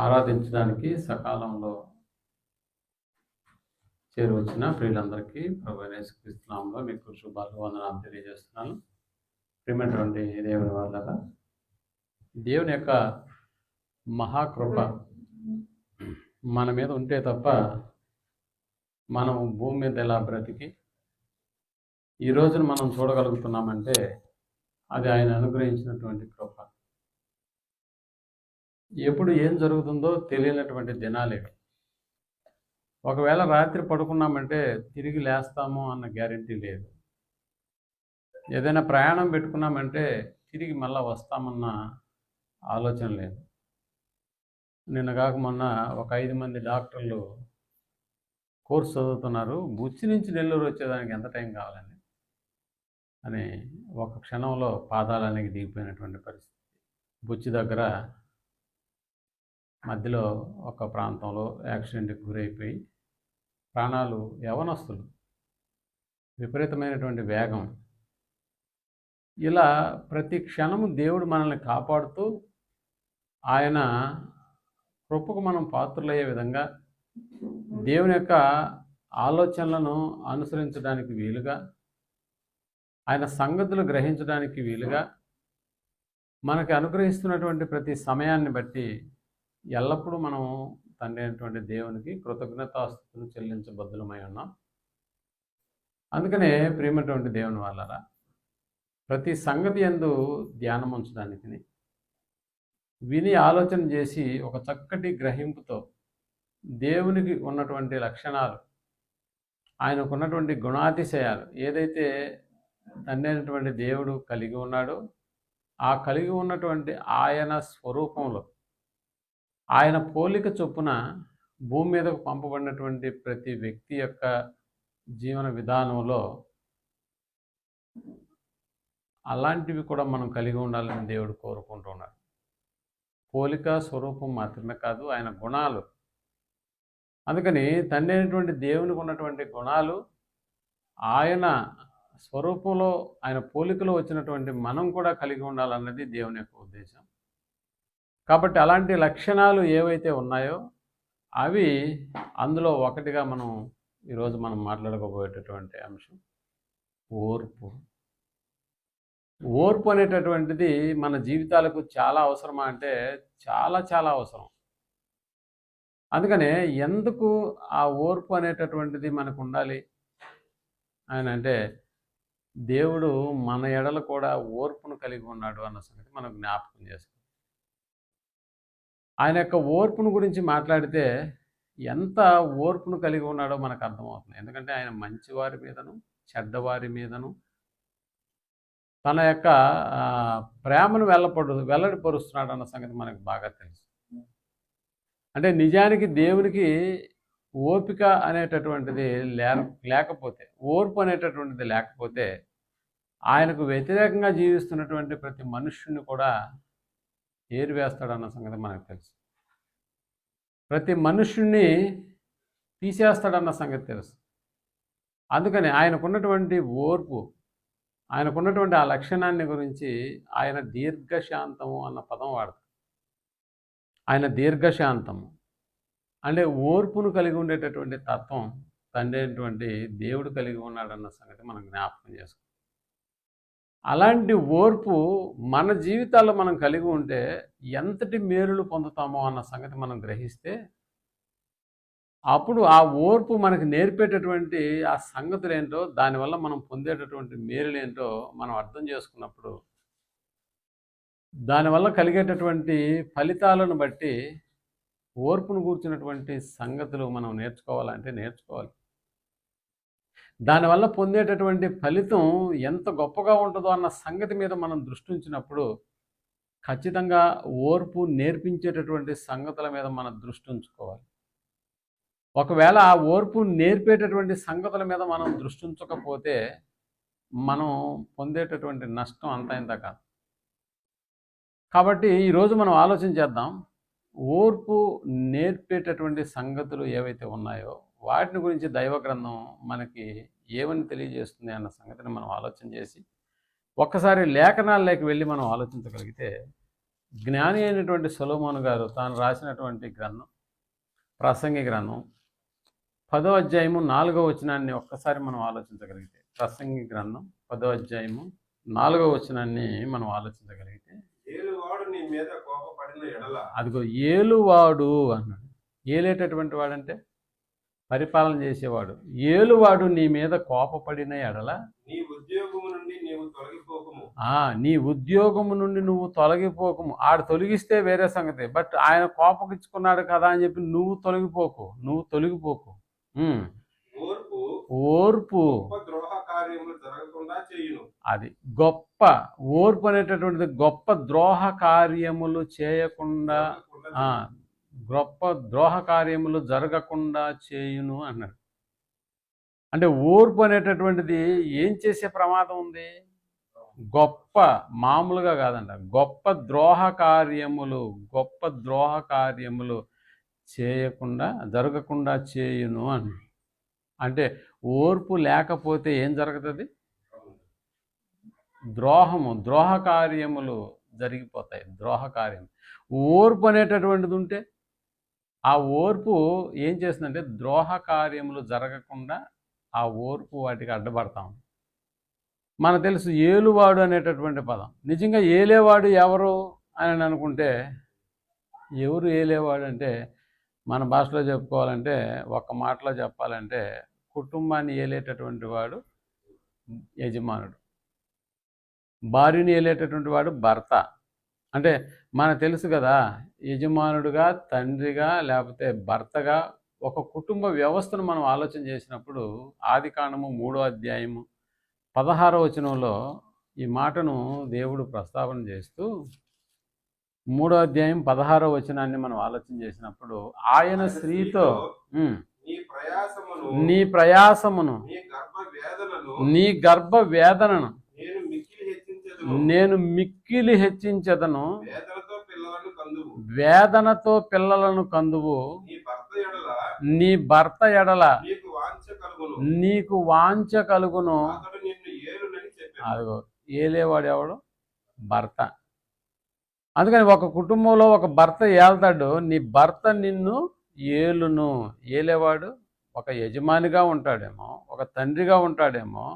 ఆరాధించడానికి సకాలంలో చేరువచ్చిన ప్రియులందరికీ ప్రభువైన యేసుక్రీస్తు నామములో మీకు శుభాలు వందనాలు తెలియజేస్తున్నాను. ప్రియమైనటువంటి దేవుని వాళ్ళగా దేవుని యొక్క మహాకృప మన మీద ఉంటే తప్ప మనం భూమి మీద ఎలా బ్రతికి ఈ రోజున మనం చూడగలుగుతున్నామంటే అది ఆయన అనుగ్రహించినటువంటి కృప. ఎప్పుడు ఏం జరుగుతుందో తెలియనటువంటి దినాలేవి. ఒకవేళ రాత్రి పడుకున్నామంటే తిరిగి లేస్తాము అన్న గ్యారెంటీ లేదు. ఏదైనా ప్రయాణం పెట్టుకున్నామంటే తిరిగి మళ్ళీ వస్తామన్న ఆలోచన లేదు. నిన్న కాక మొన్న ఒక 5 మంది డాక్టర్లు కోర్సు చదువుతున్నారు, బుచ్చి నుంచి నెల్లూరు వచ్చేదానికి ఎంత టైం కావాలని అని ఒక క్షణంలో పాదాలనికి దిగిపోయినటువంటి పరిస్థితి. బుచ్చి దగ్గర మధ్యలో ఒక ప్రాంతంలో యాక్సిడెంట్కి గురైపోయి ప్రాణాలు, యవనస్తులు, విపరీతమైనటువంటి వేగం, ఇలా ప్రతి క్షణము దేవుడు మనల్ని కాపాడుతూ ఆయన కృపకు మనం పాత్రులయ్యే విధంగా దేవుని యొక్క ఆలోచనలను అనుసరించడానికి వీలుగా, ఆయన సంగతులు గ్రహించడానికి వీలుగా మనకి అనుగ్రహిస్తున్నటువంటి ప్రతి సమయాన్ని బట్టి ఎల్లప్పుడూ మనం తండ్రి అయినటువంటి దేవునికి కృతజ్ఞతాస్తుతులు చెల్లించబద్దులమై ఉన్నాం. అందుకనే ప్రియమైనటువంటి దేవుని వాళ్ళరా, ప్రతి సంగతి యందు ధ్యానం ఉంచడానికి, విని ఆలోచన చేసి ఒక చక్కటి గ్రహింపుతో దేవునికి ఉన్నటువంటి లక్షణాలు, ఆయనకు ఉన్నటువంటి గుణాతిశయాలు, ఏదైతే తండ్రి అయినటువంటి దేవుడు కలిగి ఉన్నాడో ఆ కలిగి ఉన్నటువంటి ఆయన స్వరూపంలో, ఆయన పోలిక చొప్పున భూమి మీదకు పంపబడినటువంటి ప్రతి వ్యక్తి యొక్క జీవన విధానంలో అలాంటివి కూడా మనం కలిగి ఉండాలని దేవుడు కోరుకుంటున్నాడు. పోలిక స్వరూపం మాత్రమే కాదు, ఆయన గుణాలు. అందుకని తండ్రి అయినటువంటి దేవునికి ఉన్నటువంటి గుణాలు, ఆయన స్వరూపంలో, ఆయన పోలికలో వచ్చినటువంటి మనం కూడా కలిగి ఉండాలన్నది దేవుని యొక్క ఉద్దేశం. కాబట్టి అలాంటి లక్షణాలు ఏవైతే ఉన్నాయో అవి అందులో ఒకటిగా ఈరోజు మనం మాట్లాడుకోబోయేటటువంటి అంశం ఓర్పు. ఓర్పు అనేటటువంటిది మన జీవితాలకు చాలా అవసరమా అంటే చాలా చాలా అవసరం. అందుకనే ఎందుకు ఆ ఓర్పు అనేటటువంటిది మనకు ఉండాలి అని అంటే, దేవుడు మన ఎడల కూడా ఓర్పును కలిగి ఉన్నాడు అన్న సంగతి మనం జ్ఞాపకం చేసుకోవాలి. ఆయన యొక్క ఓర్పును గురించి మాట్లాడితే ఎంత ఓర్పును కలిగి ఉన్నాడో మనకు అర్థమవుతుంది. ఎందుకంటే ఆయన మంచివారి మీదను చెడ్డవారి మీదను తన యొక్క ప్రేమను వెల్లడిపరుస్తున్నాడు అన్న సంగతి మనకు బాగా తెలుసు. అంటే నిజానికి దేవునికి ఓపిక అనేటటువంటిది లేకపోతే, ఓర్పు అనేటటువంటిది లేకపోతే ఆయనకు వ్యతిరేకంగా జీవిస్తున్నటువంటి ప్రతి మనుష్యుని కూడా ఏరివేస్తాడన్న సంగతి మనకు తెలుసు. ప్రతి మనుష్యుణ్ణి తీసేస్తాడన్న సంగతి తెలుసు. అందుకని ఆయనకున్నటువంటి ఓర్పు, ఆయనకున్నటువంటి ఆ లక్షణాన్ని గురించి ఆయన దీర్ఘశాంతము అన్న పదం వాడతాడు. ఆయన దీర్ఘశాంతము అంటే ఓర్పును కలిగి ఉండేటటువంటి తత్వం తండ్రి అయినటువంటి దేవుడు కలిగి ఉన్నాడన్న సంగతి మనం జ్ఞాపకం చేసుకోవాలి. అలాంటి ఓర్పు మన జీవితాల్లో మనం కలిగి ఉంటే ఎంతటి మేలులు పొందుతామో అన్న సంగతి మనం గ్రహిస్తే, అప్పుడు ఆ ఓర్పు మనకి నేర్పేటటువంటి ఆ సంగతులు ఏంటో, దానివల్ల మనం పొందేటటువంటి మేలులు ఏంటో మనం అర్థం చేసుకున్నప్పుడు, దానివల్ల కలిగేటటువంటి ఫలితాలను బట్టి ఓర్పును కూర్చున్నటువంటి సంగతులు మనం నేర్చుకోవాలంటే నేర్చుకోవాలి. దానివల్ల పొందేటటువంటి ఫలితం ఎంత గొప్పగా ఉంటుందో అన్న సంగతి మీద మనం దృష్టి ఉంచినప్పుడు ఖచ్చితంగా ఓర్పు నేర్పించేటటువంటి సంగతుల మీద మనం దృష్టి ఉంచుకోవాలి. ఒకవేళ ఆ ఓర్పు నేర్పేటటువంటి సంగతుల మీద మనం దృష్టి ఉంచకపోతే మనం పొందేటటువంటి నష్టం అంతా ఇంత కాదు. కాబట్టి ఈరోజు మనం ఆలోచన చేద్దాం. ఓర్పు నేర్పేటటువంటి సంగతులు ఏవైతే ఉన్నాయో వాటిని గురించి దైవ గ్రంథం మనకి ఏమని తెలియజేస్తుంది అన్న సంగతిని మనం ఆలోచన చేసి ఒక్కసారి లేఖనాల్లోకి వెళ్ళి మనం ఆలోచించగలిగితే జ్ఞాని అయినటువంటి సొలొమోను గారు తాను రాసినటువంటి గ్రంథం ప్రసంగి గ్రంథం 10వ అధ్యాయము 4వ వచనాన్ని ఒక్కసారి మనం ఆలోచించగలిగితే, ప్రసంగి గ్రంథం 10వ అధ్యాయము 4వ వచనాన్ని మనం ఆలోచించగలిగితే, ఏలువాడు నీ మీద కోపపడిన ఎడల, అదిగో ఏలువాడు అన్నాడు. ఏలేటటువంటి వాడంటే పరిపాలన చేసేవాడు. ఏలువాడు నీ మీద కోపపడిన ఎడల నీ ఉద్యోగము నుండి నీవు తొలగిపోకుము. నీ ఉద్యోగము నుండి నువ్వు తొలగిపోకము. ఆడు తొలగిస్తే వేరే సంగతి, బట్ ఆయన కోపగించుకున్నాడు కదా అని చెప్పి నువ్వు తొలగిపోకు. ఓర్పు ద్రోహ కార్యములు జరగకుండా చేయును. అది గొప్ప ఓర్పు అనేటటువంటిది. గొప్ప ద్రోహ కార్యములు చేయకుండా, గొప్ప ద్రోహ కార్యములు జరగకుండా చేయును అన్నాడు. అంటే ఓర్పు అనేటటువంటిది ఏం చేసే ప్రమాదం ఉంది? గొప్ప మామూలుగా కాదంట, గొప్ప ద్రోహ కార్యములు చేయకుండా జరగకుండా చేయును అని. అంటే ఓర్పు లేకపోతే ఏం జరుగుతుంది? ద్రోహ కార్యములు జరిగిపోతాయి. ఓర్పు అనేటటువంటిది ఉంటే ఆ ఓర్పు ఏం చేస్తుందంటే ద్రోహ కార్యములు జరగకుండా ఆ ఓర్పు వాటికి అడ్డపడతాం. మనకు తెలుసు ఏలువాడు అనేటటువంటి పదం. నిజంగా ఏలేవాడు ఎవరు అని అనుకుంటే, ఎవరు ఏలేవాడు అంటే మన భాషలో చెప్పుకోవాలంటే, ఒక్క మాటలో చెప్పాలంటే, కుటుంబాన్ని ఏలేటటువంటి వాడు యజమానుడు, భార్యని ఏలేటటువంటి వాడు భర్త. అంటే మనకు తెలుసు కదా, యజమానుడుగా, తండ్రిగా, లేకపోతే భర్తగా ఒక కుటుంబ వ్యవస్థను మనం ఆలోచన చేసినప్పుడు ఆదికాండము 3వ అధ్యాయము 16వ వచనంలో ఈ మాటను దేవుడు ప్రస్తావన చేస్తూ, 3వ అధ్యాయం 16వ వచనాన్ని మనం ఆలోచన చేసినప్పుడు, ఆయన స్త్రీతో నీ ప్రయాసమును నీ గర్భ వేదనను నేను మిక్కిలి హెచ్చించదను, వేదనతో పిల్లలను కందువు, నీ భర్త ఎడల నీకు వాంఛ కలుగును. అదిగో ఏలేవాడు ఎవడు? భర్త. అందుకని ఒక కుటుంబంలో ఒక భర్త ఏళ్తాడు, నీ భర్త నిన్ను ఏలును. ఏలేవాడు ఒక యజమానిగా ఉంటాడేమో, ఒక తండ్రిగా ఉంటాడేమో,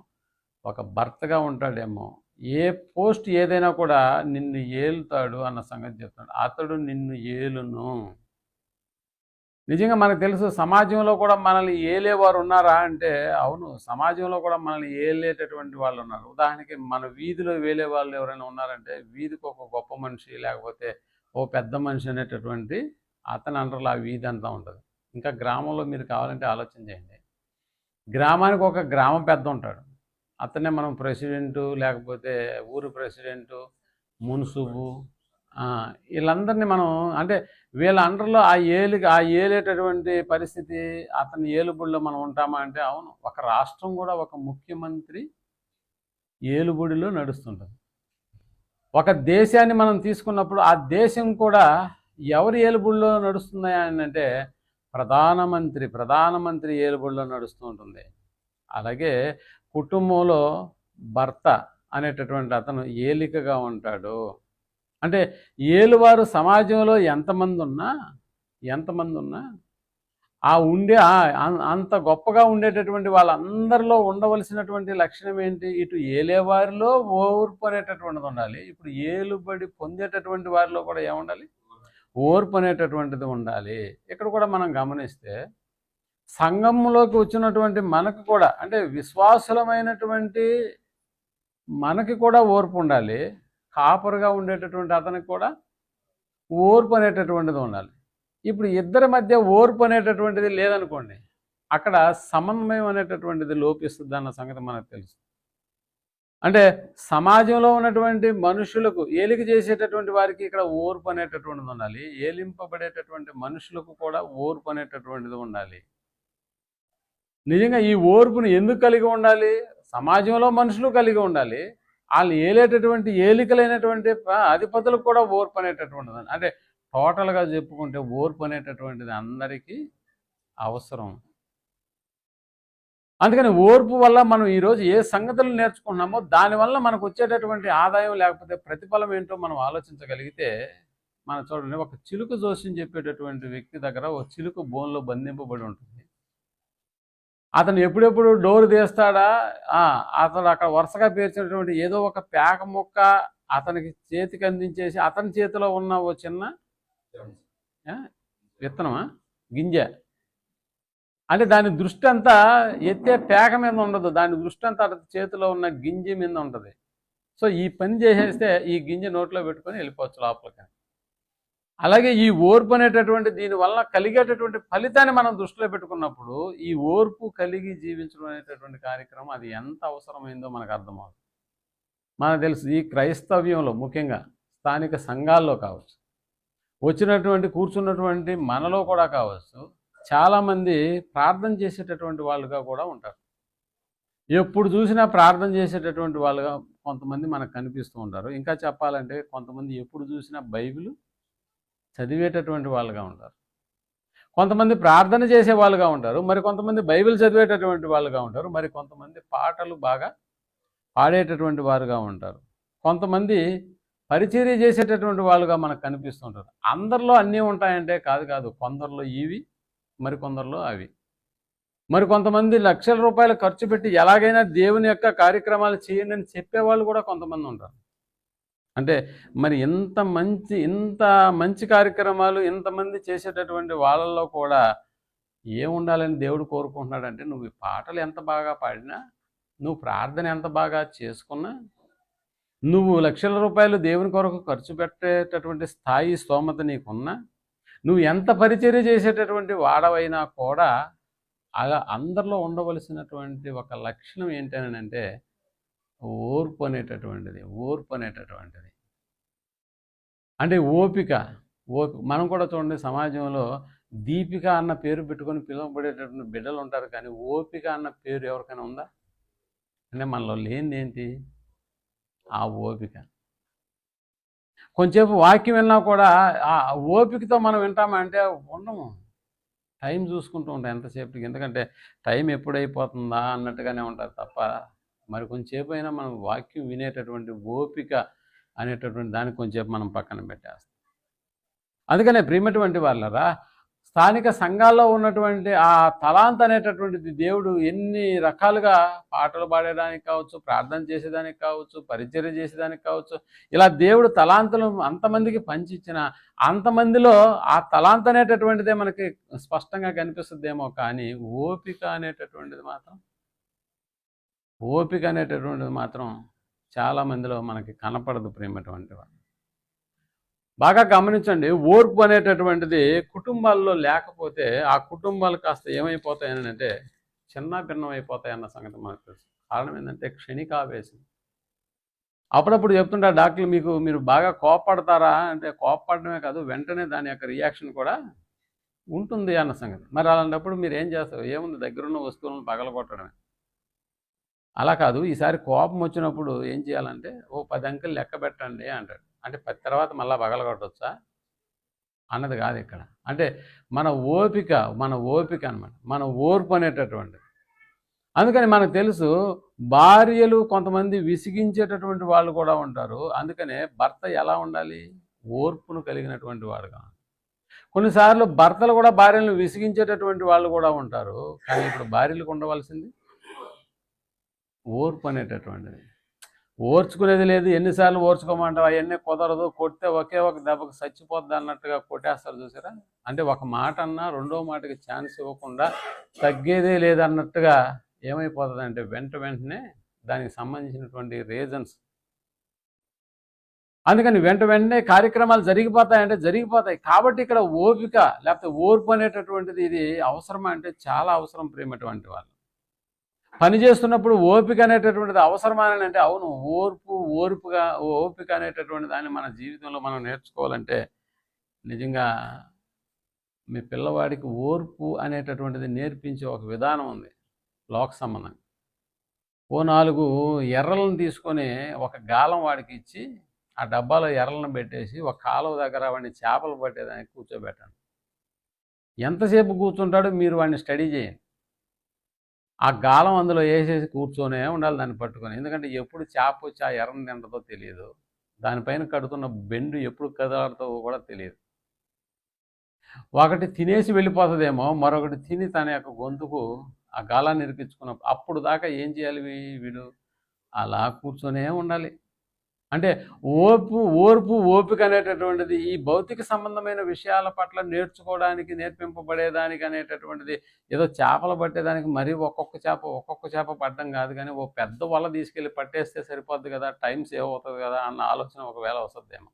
ఒక భర్తగా ఉంటాడేమో, ఏ పోస్ట్ ఏదైనా కూడా నిన్ను ఏలుతాడు అన్న సంగతి చెప్తాడు. అతడు నిన్ను ఏలును. నిజంగా మనకు తెలుసు, సమాజంలో కూడా మనల్ని ఏలేవారు ఉన్నారా అంటే, అవును, సమాజంలో కూడా మనల్ని ఏలేటటువంటి వాళ్ళు ఉన్నారు. ఉదాహరణకి మన వీధిలో వేలే వాళ్ళు ఎవరైనా ఉన్నారంటే, వీధికి ఒక గొప్ప మనిషి లేకపోతే ఓ పెద్ద మనిషి అనేటటువంటి అతని అండర్లో ఆ వీధి అంతా ఉంటుంది. ఇంకా గ్రామంలో మీరు కావాలంటే ఆలోచన చేయండి. గ్రామానికి ఒక గ్రామ పెద్ద ఉంటాడు, అతనే మనం ప్రెసిడెంటు, లేకపోతే ఊరు ప్రెసిడెంటు, మున్సిపు, వీళ్ళందరినీ మనం అంటే వీళ్ళ అండర్లో ఆ ఏలేటటువంటి పరిస్థితి, అతని ఏలుబడిలో మనం ఉంటామా అంటే అవును. ఒక రాష్ట్రం కూడా ఒక ముఖ్యమంత్రి ఏలుబడిలో నడుస్తుంటుంది. ఒక దేశాన్ని మనం తీసుకున్నప్పుడు ఆ దేశం కూడా ఎవరి ఏలుబడిలో నడుస్తుందా అని అంటే ప్రధానమంత్రి ఏలుబడిలో నడుస్తూ ఉంటుంది. అలాగే కుటుంబంలో భర్త అనేటటువంటి అతను ఏలికగా ఉంటాడు. అంటే ఏలువారు సమాజంలో ఎంతమంది ఉన్నా అంత గొప్పగా ఉండేటటువంటి వాళ్ళందరిలో ఉండవలసినటువంటి లక్షణం ఏంటి? ఇటు ఏలేవారిలో ఓర్పు అనేటటువంటిది ఉండాలి, ఇప్పుడు ఏలుబడి పొందేటటువంటి వారిలో కూడా ఏముండాలి? ఓర్పు అనేటటువంటిది ఉండాలి. ఇక్కడ కూడా మనం గమనిస్తే సంఘంలోకి వచ్చినటువంటి మనకు కూడా, అంటే విశ్వాసులమైనటువంటి మనకి కూడా ఓర్పు ఉండాలి. కాపరుగా ఉండేటటువంటి అతనికి కూడా ఓర్పు అనేటటువంటిది ఉండాలి. ఇప్పుడు ఇద్దరి మధ్య ఓర్పు అనేటటువంటిది లేదనుకోండి, అక్కడ సమన్వయం అనేటటువంటిది లోపిస్తుంది అన్న సంగతి మనకు తెలుసు. అంటే సమాజంలో ఉన్నటువంటి మనుషులకు ఏలిక చేసేటటువంటి వారికి ఇక్కడ ఓర్పు అనేటటువంటిది ఉండాలి, ఏలింపబడేటటువంటి మనుషులకు కూడా ఓర్పు అనేటటువంటిది ఉండాలి. నిజంగా ఈ ఓర్పును ఎందుకు కలిగి ఉండాలి? సమాజంలో మనుషులు కలిగి ఉండాలి, వాళ్ళు ఏలేటటువంటి ఏలికలైనటువంటి అధిపతులకు కూడా ఓర్పు అనేటటువంటిది. అంటే టోటల్గా చెప్పుకుంటే ఓర్పు అనేటటువంటిది అందరికీ అవసరం. అందుకని ఓర్పు వల్ల మనం ఈరోజు ఏ సంగతులు నేర్చుకుంటున్నామో దానివల్ల మనకు వచ్చేటటువంటి ఆదాయం లేకపోతే ప్రతిఫలం ఏంటో మనం ఆలోచించగలిగితే మనం చూడండి, ఒక చిలుక జోస్యం చెప్పేటటువంటి వ్యక్తి దగ్గర ఒక చిలుక బోన్లో బంధింపబడి ఉంటుంది. అతను ఎప్పుడెప్పుడు డోర్ తీస్తాడా, అతను అక్కడ వరుసగా పేర్చినటువంటి ఏదో ఒక పేక ముక్క అతనికి చేతికి అందించేసి అతని చేతిలో ఉన్న ఓ చిన్న విత్తనమా గింజ, అంటే దాని దృష్టి అంతా ఎత్తే పేక మీద ఉండదు, దాని దృష్టి అంతా అతని చేతిలో ఉన్న గింజ మీద ఉంటుంది. సో ఈ పని చేసేస్తే ఈ గింజ నోట్లో పెట్టుకొని వెళ్ళిపోవచ్చు లోపలికి. అలాగే ఈ ఓర్పు అనేటటువంటి దీనివల్ల కలిగేటటువంటి ఫలితాన్ని మనం దృష్టిలో పెట్టుకున్నప్పుడు ఈ ఓర్పు కలిగి జీవించడం అనేటటువంటి కార్యక్రమం అది ఎంత అవసరమైందో మనకు అర్థమవుతుంది. మనకు తెలుసు, ఈ క్రైస్తవ్యంలో ముఖ్యంగా స్థానిక సంఘాల్లో కావచ్చు, వచ్చినటువంటి కూర్చున్నటువంటి మనలో కూడా కావచ్చు, చాలామంది ప్రార్థన చేసేటటువంటి వాళ్ళుగా కూడా ఉంటారు. ఎప్పుడు చూసినా ప్రార్థన చేసేటటువంటి వాళ్ళుగా కొంతమంది మనకు కనిపిస్తూ ఉంటారు. ఇంకా చెప్పాలంటే కొంతమంది ఎప్పుడు చూసినా బైబిల్ చదివేటటువంటి వాళ్ళుగా ఉంటారు. కొంతమంది ప్రార్థన చేసే వాళ్ళుగా ఉంటారు, మరి కొంతమంది బైబిల్ చదివేటటువంటి వాళ్ళుగా ఉంటారు, మరి కొంతమంది పాటలు బాగా పాడేటటువంటి వారుగా ఉంటారు, కొంతమంది పరిచర్య చేసేటటువంటి వాళ్ళుగా మనకు కనిపిస్తూ ఉంటారు. అందరిలో అన్నీ ఉంటాయంటే కాదు, కొందరిలో ఇవి మరి కొందరిలో అవి. మరి కొంతమంది లక్షల రూపాయలు ఖర్చు పెట్టి ఎలాగైనా దేవుని యొక్క కార్యక్రమాలు చేయండి అని చెప్పేవాళ్ళు కూడా కొంతమంది ఉంటారు. అంటే మరి ఇంత మంచి కార్యక్రమాలు ఇంతమంది చేసేటటువంటి వాళ్ళల్లో కూడా ఏముండాలని దేవుడు కోరుకుంటున్నాడంటే, నువ్వు ఈ పాటలు ఎంత బాగా పాడినా, నువ్వు ప్రార్థన ఎంత బాగా చేసుకున్నా, నువ్వు లక్షల రూపాయలు దేవుని కొరకు ఖర్చు పెట్టేటటువంటి స్థాయి స్తోమత నీకున్నా, నువ్వు ఎంత పరిచర్య చేసేటటువంటి వాడవైనా కూడా అలా అందరిలో ఉండవలసినటువంటి ఒక లక్షణం ఏంటనంటే ఓర్పు అనేటటువంటిది. అంటే ఓపిక. మనం కూడా చూడండి, సమాజంలో దీపిక అన్న పేరు పెట్టుకొని పిలువబడేటటువంటి బిడ్డలు ఉంటారు, కానీ ఓపిక అన్న పేరు ఎవరికైనా ఉందా? అంటే మనలో లేనిది ఏంటి? ఆ ఓపిక. కొంచెంసేపు వాక్యం విన్నా కూడా ఆ ఓపికతో మనం వింటామంటే ఉండము. టైం చూసుకుంటూ ఉంటాం ఎంతసేపటికి, ఎందుకంటే టైం ఎప్పుడైపోతుందా అన్నట్టుగానే ఉంటారు తప్ప మరి కొంచెంసేపు అయినా మనం వాక్యం వినేటటువంటి ఓపిక అనేటటువంటి దాన్ని కొంచెంసేపు మనం పక్కన పెట్టేస్తాం. అందుకనే ప్రియమైనటువంటి వాళ్ళరా, స్థానిక సంఘాల్లో ఉన్నటువంటి ఆ తలాంత్ అనేటటువంటిది దేవుడు ఎన్ని రకాలుగా పాటలు పాడేదానికి కావచ్చు, ప్రార్థన చేసేదానికి కావచ్చు, పరిచర్య చేసేదానికి కావచ్చు, ఇలా దేవుడు తలాంతులు అంతమందికి పంచిచ్చిన అంతమందిలో ఆ తలాంత్ అనేటటువంటిదే మనకి స్పష్టంగా కనిపిస్తుందేమో, కానీ ఓపిక అనేటటువంటిది మాత్రం చాలా మందిలో మనకి కనపడదు. ప్రేమటువంటి వాళ్ళు బాగా గమనించండి, ఓర్పు అనేటటువంటిది కుటుంబాల్లో లేకపోతే ఆ కుటుంబాలు కాస్త ఏమైపోతాయని అంటే చిన్న భిన్నం అయిపోతాయి అన్న సంగతి మనకు తెలుసు. కారణం ఏంటంటే క్షణికావేశం. అప్పుడప్పుడు చెప్తుంటారు డాక్టర్లు, మీరు బాగా కోపపడతారా అంటే కోపపడమే కాదు, వెంటనే దాని యొక్క రియాక్షన్ కూడా ఉంటుంది అన్న సంగతి. మరి అలాంటప్పుడు మీరు ఏం చేస్తారు? ఏముంది, దగ్గరున్న వస్తువులను పగలగొట్టడమే. అలా కాదు, ఈసారి కోపం వచ్చినప్పుడు ఏం చేయాలంటే ఓ 10 అంకెలు లెక్క పెట్టండి అంటాడు. అంటే 10 తర్వాత మళ్ళీ పగలగొట్టొచ్చా అన్నది కాదు ఇక్కడ. అంటే మన ఓపిక అనమాట, మన ఓర్పు అనేటటువంటిది. అందుకని మనకు తెలుసు, భార్యలు కొంతమంది విసిగించేటటువంటి వాళ్ళు కూడా ఉంటారు. అందుకనే భర్త ఎలా ఉండాలి? ఓర్పును కలిగినటువంటి వాడుగా. కొన్నిసార్లు భర్తలు కూడా భార్యలను విసిగించేటటువంటి వాళ్ళు కూడా ఉంటారు. కానీ ఇప్పుడు భార్యలకు ఉండవలసింది ఓర్పు అనేటటువంటిది. ఓర్చుకునేది లేదు. ఎన్నిసార్లు ఓర్చుకోమంటావు? అవన్నీ కుదరదు, కొడితే ఒకే ఒక దెబ్బకు చచ్చిపోద్ది అన్నట్టుగా కొట్టేస్తారు చూసారా? అంటే ఒక మాట అన్నా రెండో మాటకి ఛాన్స్ ఇవ్వకుండా తగ్గేదే లేదన్నట్టుగా ఏమైపోతుంది అంటే వెంటనే దానికి సంబంధించినటువంటి రీజన్స్. అందుకని వెంటనే కార్యక్రమాలు జరిగిపోతాయి. కాబట్టి ఇక్కడ ఓపిక లేకపోతే ఓర్పు అనేటటువంటిది ఇది అవసరమా అంటే చాలా అవసరం. ప్రేమటువంటి వాళ్ళు పని చేస్తున్నప్పుడు ఓపిక అనేటటువంటిది అవసరమని అంటే అవును, ఓపిక అనేటటువంటి దాన్ని మన జీవితంలో మనం నేర్చుకోవాలంటే నిజంగా మీ పిల్లవాడికి ఓర్పు అనేటటువంటిది నేర్పించే ఒక విధానం ఉంది లోక సంబంధంగా. ఓ 4 ఎర్రలను తీసుకొని ఒక గాలం వాడికి ఇచ్చి ఆ డబ్బాలో ఎర్రలను పెట్టేసి ఒక కాలువ దగ్గర వాడిని చేపలు పట్టేదానికి కూర్చోబెట్టండి. ఎంతసేపు కూర్చుంటాడో మీరు వాడిని స్టడీ చేయండి. ఆ గాలం అందులో వేసేసి కూర్చొనే ఉండాలి దాన్ని పట్టుకొని. ఎందుకంటే ఎప్పుడు చేప వచ్చి ఆ ఎర్రని తింటదో తెలియదు. దానిపైన కడుతున్న బెండు ఎప్పుడు కదలాడుతుందో కూడా తెలియదు. ఒకటి తినేసి వెళ్ళిపోతుందేమో, మరొకటి తిని తన యొక్క గొంతుకు ఆ గాలాన్ని ఇరికించుకున్నప్పుడు అప్పుడు దాకా ఏం చేయాలి వీడు? అలా కూర్చొనే ఉండాలి. అంటే ఓర్పు అనేటటువంటిది ఈ భౌతిక సంబంధమైన విషయాల పట్ల నేర్చుకోవడానికి, నేర్పింపబడేదానికి అనేటటువంటిది ఏదో చేపలు పట్టేదానికి మరీ ఒక్కొక్క చేప పట్టడం కాదు. కానీ ఓ పెద్ద వల తీసుకెళ్ళి పట్టేస్తే సరిపోద్ది కదా, టైం సేవ్ అవుతుంది కదా అన్న ఆలోచన ఒకవేళ వస్తుందేమో.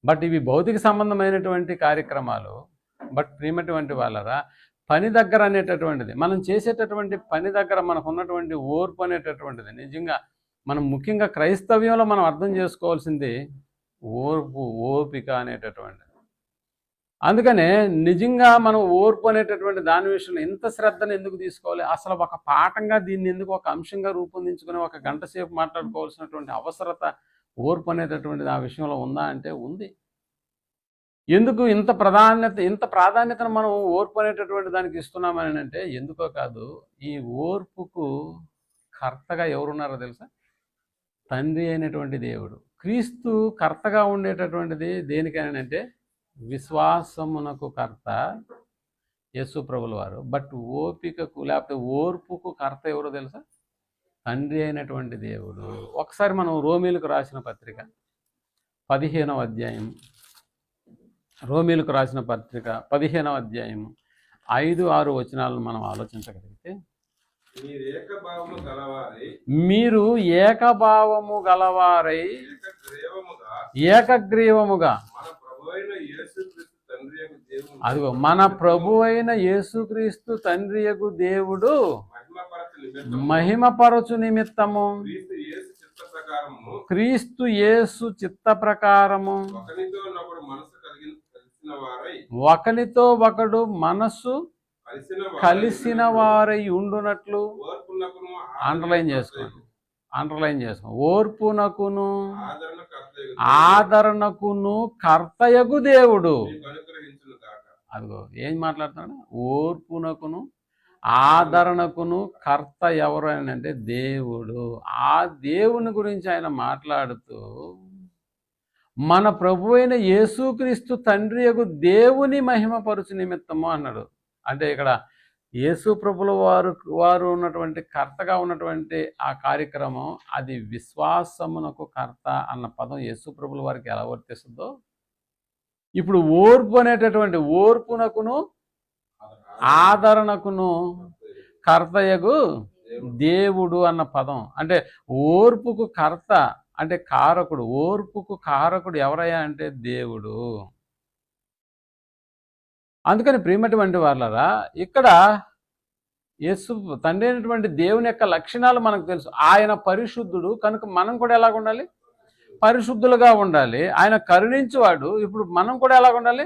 బట్ ఇవి భౌతిక సంబంధమైనటువంటి కార్యక్రమాలు. బట్ ప్రియమైనటువంటి వాళ్ళరా, పని దగ్గర అనేటటువంటిది, మనం చేసేటటువంటి పని దగ్గర మనకు ఉన్నటువంటి ఓర్పు అనేటటువంటిది నిజంగా మనం ముఖ్యంగా క్రైస్తవ్యంలో మనం అర్థం చేసుకోవాల్సింది ఓపిక అనేటటువంటిది. అందుకనే నిజంగా మనం ఓర్పు అనేటటువంటి దాని విషయంలో ఇంత శ్రద్ధను ఎందుకు తీసుకోవాలి? అసలు ఒక పాఠంగా దీన్ని ఎందుకు ఒక అంశంగా రూపొందించుకొని ఒక గంట సేపు మాట్లాడుకోవాల్సినటువంటి అవసరత ఓర్పు అనేటటువంటిది ఆ విషయంలో ఉందా అంటే ఉంది. ఎందుకు ఇంత ప్రాధాన్యతను మనం ఓర్పు అనేటటువంటి దానికి ఇస్తున్నామని అంటే ఎందుకో కాదు, ఈ ఓర్పుకు కర్తగా ఎవరున్నారో తెలుసా? తండ్రి అయినటువంటి దేవుడు. క్రీస్తు కర్తగా ఉండేటటువంటిది దేనికైనా అంటే విశ్వాసమునకు కర్త యేసు ప్రభుల వారు. బట్ ఓపికకు లేకపోతే ఓర్పుకు కర్త ఎవరో తెలుసా? తండ్రి అయినటువంటి దేవుడు. ఒకసారి మనం రోమీలకు రాసిన పత్రిక 15వ అధ్యాయం, రోమీలకు రాసిన పత్రిక 15వ అధ్యాయం 5-6 వచనాలను మనం ఆలోచించగలిగితే, మీరు ఏకభావము గలవారై ఏకగ్రీవముగా అదిగో మన ప్రభు అయిన యేసుక్రీస్తు తండ్రియగు దేవుడు మహిమపరచు నిమిత్తము క్రీస్తు యేసు చిత్త ప్రకారము ఒకనితో ఒకడు మనస్సు కలిసిన వారై ఉండునట్లు అండర్లైన్ చేసుకోండి. ఓర్పునకును ఆదరణకును కర్తయగు దేవుడు. అదిగో ఏం మాట్లాడుతున్నాడు? ఓర్పునకును ఆదరణకును కర్త ఎవరు అని అంటే దేవుడు. ఆ దేవుని గురించి ఆయన మాట్లాడుతూ మన ప్రభు అయిన యేసుక్రీస్తు తండ్రియగు దేవుని మహిమపరుచు నిమిత్తము అన్నాడు. అంటే ఇక్కడ యేసు ప్రభుల వారు ఉన్నటువంటి కర్తగా ఉన్నటువంటి ఆ కార్యక్రమం, అది విశ్వాసమునకు కర్త అన్న పదం యేసు ప్రభుల వారికి ఎలా వర్తిస్తుందో, ఇప్పుడు ఓర్పు అనేటటువంటి ఓర్పునకును ఆదరణకును కర్తయగు దేవుడు అన్న పదం, అంటే ఓర్పుకు కర్త అంటే కారకుడు. ఓర్పుకు కారకుడు ఎవరయ్యా అంటే దేవుడు. అందుకని ప్రియమైనటువంటి వాళ్ళరా, ఇక్కడ యేసు తండ్రి అయినటువంటి దేవుని యొక్క లక్షణాలు మనకు తెలుసు. ఆయన పరిశుద్ధుడు కనుక మనం కూడా ఎలాగ ఉండాలి? పరిశుద్ధులుగా ఉండాలి. ఆయన కరుణించేవాడు, ఇప్పుడు మనం కూడా ఎలాగ ఉండాలి?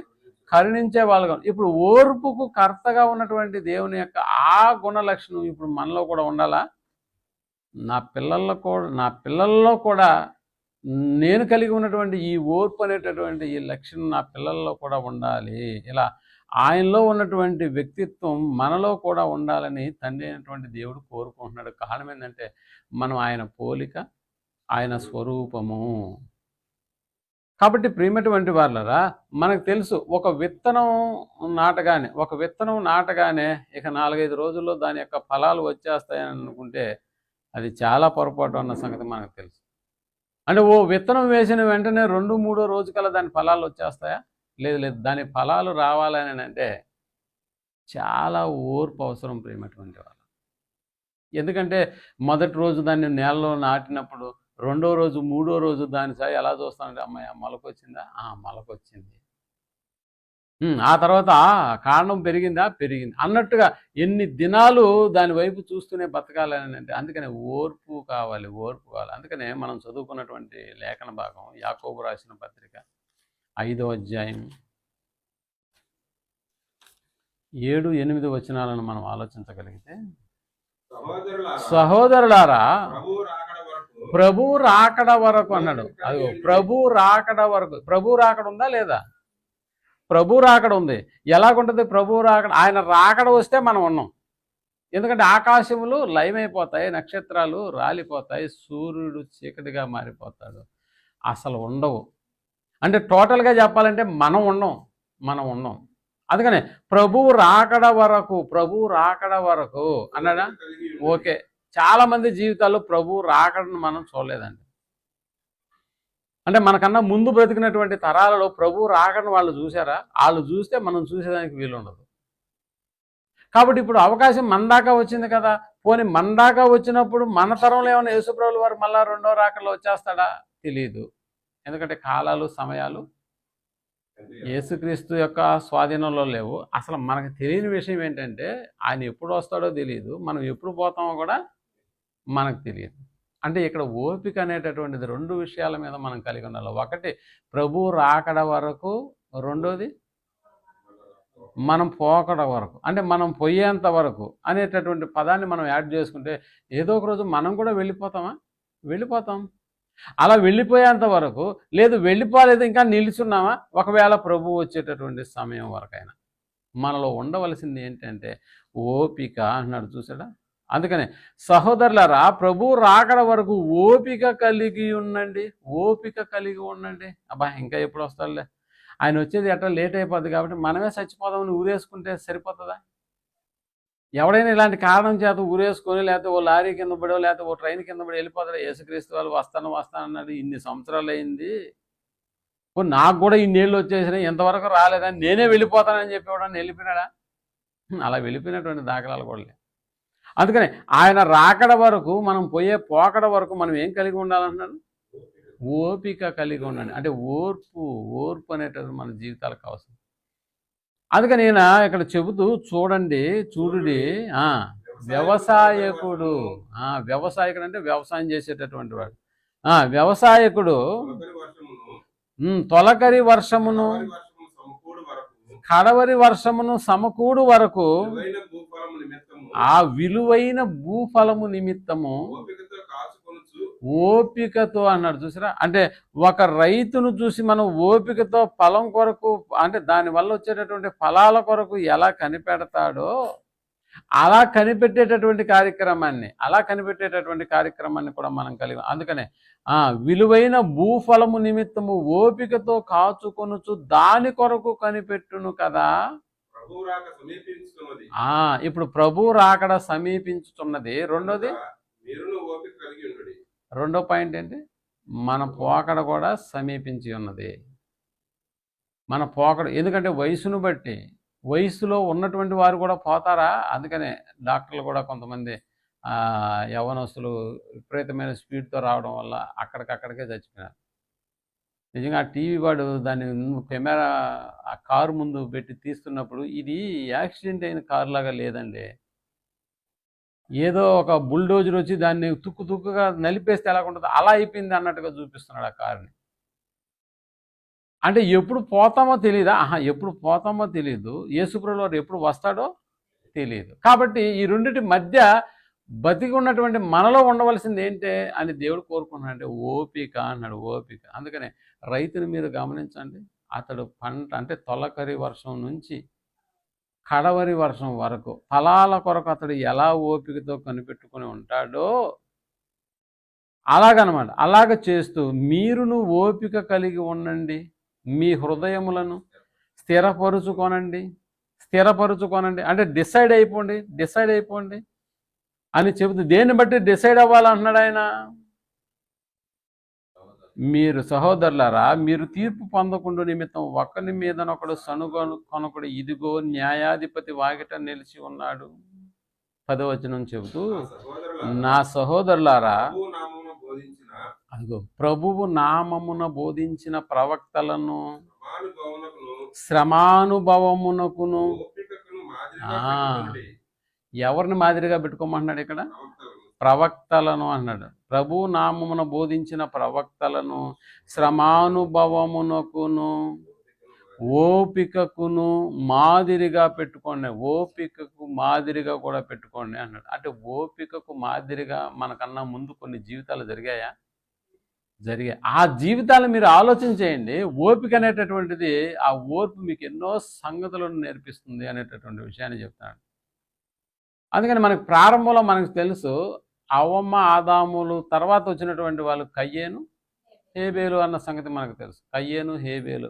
కరుణించే వాళ్ళగా. ఇప్పుడు ఓర్పుకు కర్తగా ఉన్నటువంటి దేవుని యొక్క ఆ గుణ లక్షణం ఇప్పుడు మనలో కూడా ఉండాలా? నా పిల్లల్లో కూడా నేను కలిగి ఉన్నటువంటి ఈ ఓర్పు అనేటటువంటి ఈ లక్షణం నా పిల్లల్లో కూడా ఉండాలి. ఇలా ఆయనలో ఉన్నటువంటి వ్యక్తిత్వం మనలో కూడా ఉండాలని తండ్రి అయినటువంటి దేవుడు కోరుకుంటున్నాడు. కారణం ఏంటంటే మనం ఆయన పోలిక, ఆయన స్వరూపము. కాబట్టి ప్రియమైనటువంటి వాళ్ళరా, మనకు తెలుసు ఒక విత్తనం నాటగానే ఇక 4-5 రోజుల్లో దాని యొక్క ఫలాలు వచ్చేస్తాయని అనుకుంటే అది చాలా పొరపాటు అన్న సంగతి మనకు తెలుసు. అంటే ఓ విత్తనం వేసిన వెంటనే 2-3 రోజుకల్లా దాని ఫలాలు వచ్చేస్తాయా? లేదు. దాని ఫలాలు రావాలని అంటే చాలా ఓర్పు అవసరం ప్రియమైనటువంటి వాళ్ళు. ఎందుకంటే మొదటి రోజు దాన్ని నేలలో నాటినప్పుడు, 2వ రోజు 3వ రోజు దాని సాయి ఎలా చూస్తానంటే, అమ్మాయి మొలకొచ్చిందా? మొలకొచ్చింది. ఆ తర్వాత కాండం పెరిగిందా? పెరిగింది అన్నట్టుగా ఎన్ని దినాలు దాని వైపు చూస్తూనే బతకాలని అంటే, అందుకనే ఓర్పు కావాలి. అందుకనే మనం చదువుకున్నటువంటి లేఖన భాగం యాకోబు రాసిన పత్రిక 5వ అధ్యాయం 7-8 వచనాలను మనం ఆలోచించగలిగితే, సహోదరులారా ప్రభు రాకడ వరకు అన్నాడు. అది ప్రభు రాకడ వరకు. ప్రభు రాకడ ఉందా లేదా? ప్రభు రాకడ ఉంది. ఎలాగుంటుంది ప్రభు రాకడ? ఆయన రాకడ వస్తే మనం ఉన్నాం. ఎందుకంటే ఆకాశములు లయమైపోతాయి, నక్షత్రాలు రాలిపోతాయి, సూర్యుడు చీకటిగా మారిపోతాడు, అసలు ఉండవు. అంటే టోటల్గా చెప్పాలంటే మనం ఉండం. అందుకనే ప్రభువు రాకడ వరకు అన్నాడా. కలిగి ఓకే, చాలా మంది జీవితాల్లో ప్రభువు రాకడను మనం చూడలేదండి. అంటే మనకన్నా ముందు బ్రతికినటువంటి తరాలలో ప్రభువు రాకడను వాళ్ళు చూసారా? వాళ్ళు చూస్తే మనం చూసేదానికి వీలుండదు. కాబట్టి ఇప్పుడు అవకాశం మన దాకా వచ్చింది కదా, పోనీ మన దాకా వచ్చినప్పుడు మన తరంలో ఏమైనా యేసుప్రభుల వారు మళ్ళా రెండో రాకడలో వచ్చేస్తాడా? తెలియదు. ఎందుకంటే కాలాలు సమయాలు యేసుక్రీస్తు యొక్క స్వాధీనంలో లేవు. అసలు మనకు తెలియని విషయం ఏంటంటే ఆయన ఎప్పుడు వస్తాడో తెలియదు, మనం ఎప్పుడు పోతామో కూడా మనకు తెలియదు. అంటే ఇక్కడ ఓపిక అనేటటువంటిది రెండు విషయాల మీద మనం కలిగి ఉండాలి. ఒకటి ప్రభువు రాకడ వరకు, రెండోది మనం పోకడ వరకు, అంటే మనం పోయేంత వరకు అనేటటువంటి పదాన్ని మనం యాడ్ చేసుకుంటే ఏదో ఒక రోజు మనం కూడా వెళ్ళిపోతాం. అలా వెళ్ళిపోయేంత వరకు, లేదు వెళ్ళిపోలేదు ఇంకా నిలుచున్నామా, ఒకవేళ ప్రభువు వచ్చేటటువంటి సమయం వరకైనా మనలో ఉండవలసింది ఏంటంటే ఓపిక అన్నాడు, చూసాడా. అందుకనే సహోదరులారా, ప్రభువు రాకడ వరకు ఓపిక కలిగి ఉండండి. అబ్బా ఇంకా ఎప్పుడు వస్తాడులే, ఆయన వచ్చేది ఎట్లా లేట్ అయిపోద్ది కాబట్టి మనమే చచ్చిపోదామని ఊరేసుకుంటే సరిపోతుందా? ఎవడైనా ఇలాంటి కారణం చేత ఊరేసుకొని, లేకపోతే ఓ లారీ కింద పడో, లేకపోతే ఓ ట్రైన్ కింద పడి వెళ్ళిపోతాడు. యేసుక్రీస్తు వాళ్ళు వస్తానన్నాడు, ఇన్ని సంవత్సరాలు అయింది, నాకు కూడా ఇన్నేళ్ళు వచ్చేసినాయి, ఇంతవరకు రాలేదని నేనే వెళ్ళిపోతానని చెప్పేవాడని వెళ్ళిపోయినాడా? అలా వెళ్ళిపోయినటువంటి దాఖలాలు కూడా లేవు. అందుకని ఆయన రాకడ వరకు, మనం పోయే పోకడ వరకు మనం ఏం కలిగి ఉండాలంటున్నాడు? ఓపిక కలిగి ఉండండి. అంటే ఓర్పు అనేటది మన జీవితాలకు అవసరం. అందుకని నేను ఇక్కడ చెబుతూ చూడుడి వ్యవసాయకుడు అంటే వ్యవసాయం చేసేటటువంటి వాడు. వ్యవసాయకుడు తొలకరి వర్షమును కడవరి వర్షమును సమకూడు వరకు ఆ విలువైన భూఫలము నిమిత్తము ఓపికతో అన్నాడు, చూసారా. అంటే ఒక రైతును చూసి మనం ఓపికతో ఫలం కొరకు, అంటే దానివల్ల వచ్చేటటువంటి ఫలాల కొరకు ఎలా కనిపెడతాడో అలా కనిపెట్టేటటువంటి కార్యక్రమాన్ని కూడా మనం కలిగి. అందుకనే విలువైన భూఫలము నిమిత్తము ఓపికతో కాచుకొనుచు దాని కొరకు కనిపెట్టును కదా. ఇప్పుడు ప్రభు రాకడ సమీపించుతున్నది. రెండో పాయింట్ ఏంటి? మన పోకడ కూడా సమీపించి ఉన్నది. మన పోకడ, ఎందుకంటే వయసును బట్టి, వయసులో ఉన్నటువంటి వారు కూడా పోతారా. అందుకనే డాక్టర్లు కూడా కొంతమంది యవ్వనస్తులు విపరీతమైన స్పీడ్తో రావడం వల్ల అక్కడికక్కడికే చచ్చిపోయినారు. నిజంగా ఆ టీవీ వాడు దాన్ని కెమెరా ఆ కారు ముందు పెట్టి తీస్తున్నప్పుడు ఇది యాక్సిడెంట్ అయిన కారు లాగా లేదండి, ఏదో ఒక బుల్డోజర్ వచ్చి దాన్ని తుక్కుగా నలిపేస్తే ఎలా ఉంటుందో అలా అయిపోయింది అన్నట్టుగా చూపిస్తున్నాడు ఆ కారుని. అంటే ఎప్పుడు పోతామో తెలియదా? ఎప్పుడు పోతామో తెలియదు, యేసుప్రభువు వారు ఎప్పుడు వస్తాడో తెలియదు. కాబట్టి ఈ రెండింటి మధ్య బతికి ఉన్నటువంటి మనలో ఉండవలసింది ఏంటి అని దేవుడు కోరుకున్నాడు అంటే ఓపిక అన్నాడు. ఓపిక. అందుకనే రైతుని మీరు గమనించండి, అతడు పంట అంటే తొలకరి వర్షం నుంచి కడవరి వర్షం వరకు ఫలాల కొరకు అతడు ఎలా ఓపికతో కనిపెట్టుకుని ఉంటాడో అలాగనమాట. అలాగ చేస్తూ మీరును ఓపిక కలిగి ఉండండి, మీ హృదయములను స్థిరపరుచుకోనండి. అంటే డిసైడ్ అయిపోండి అని చెబుతూ, దేన్ని బట్టి డిసైడ్ అవ్వాలంటున్నాడు ఆయన? మీరు సహోదరులారా, మీరు తీర్పు పొందకుండా నిమిత్తం ఒకరి మీదనొకడు కొనకుడు, ఇదిగో న్యాయాధిపతి వాకిట నిలిచి ఉన్నాడు. 10వ వచనం చెబుతూ, నా సహోదరులారా, అదిగో ప్రభువు నామమున బోధించిన ప్రవక్తలను శ్రమానుభవమునకును ఎవరిని మాదిరిగా పెట్టుకోమంటున్నాడు ఇక్కడ? ప్రవక్తలను అన్నాడు. ప్రభు నామమున బోధించిన ప్రవక్తలను శ్రమానుభవమునకును ఓపికకును మాదిరిగా పెట్టుకోండి. ఓపికకు మాదిరిగా కూడా పెట్టుకోండి అన్నాడు. అంటే ఓపికకు మాదిరిగా మనకన్నా ముందు కొన్ని జీవితాలు జరిగాయి. ఆ జీవితాలు మీరు ఆలోచన చేయండి. ఓపిక అనేటటువంటిది, ఆ ఓర్పు మీకు ఎన్నో సంగతులను నేర్పిస్తుంది అనేటటువంటి విషయాన్ని చెప్తున్నాడు. అందుకని మనకు ప్రారంభంలో మనకు తెలుసు అవ్వమ్మ ఆదాములు తర్వాత వచ్చినటువంటి వాళ్ళు కయ్యేను హేబేలు అన్న సంగతి మనకు తెలుసు. కయ్యేను హేబేలు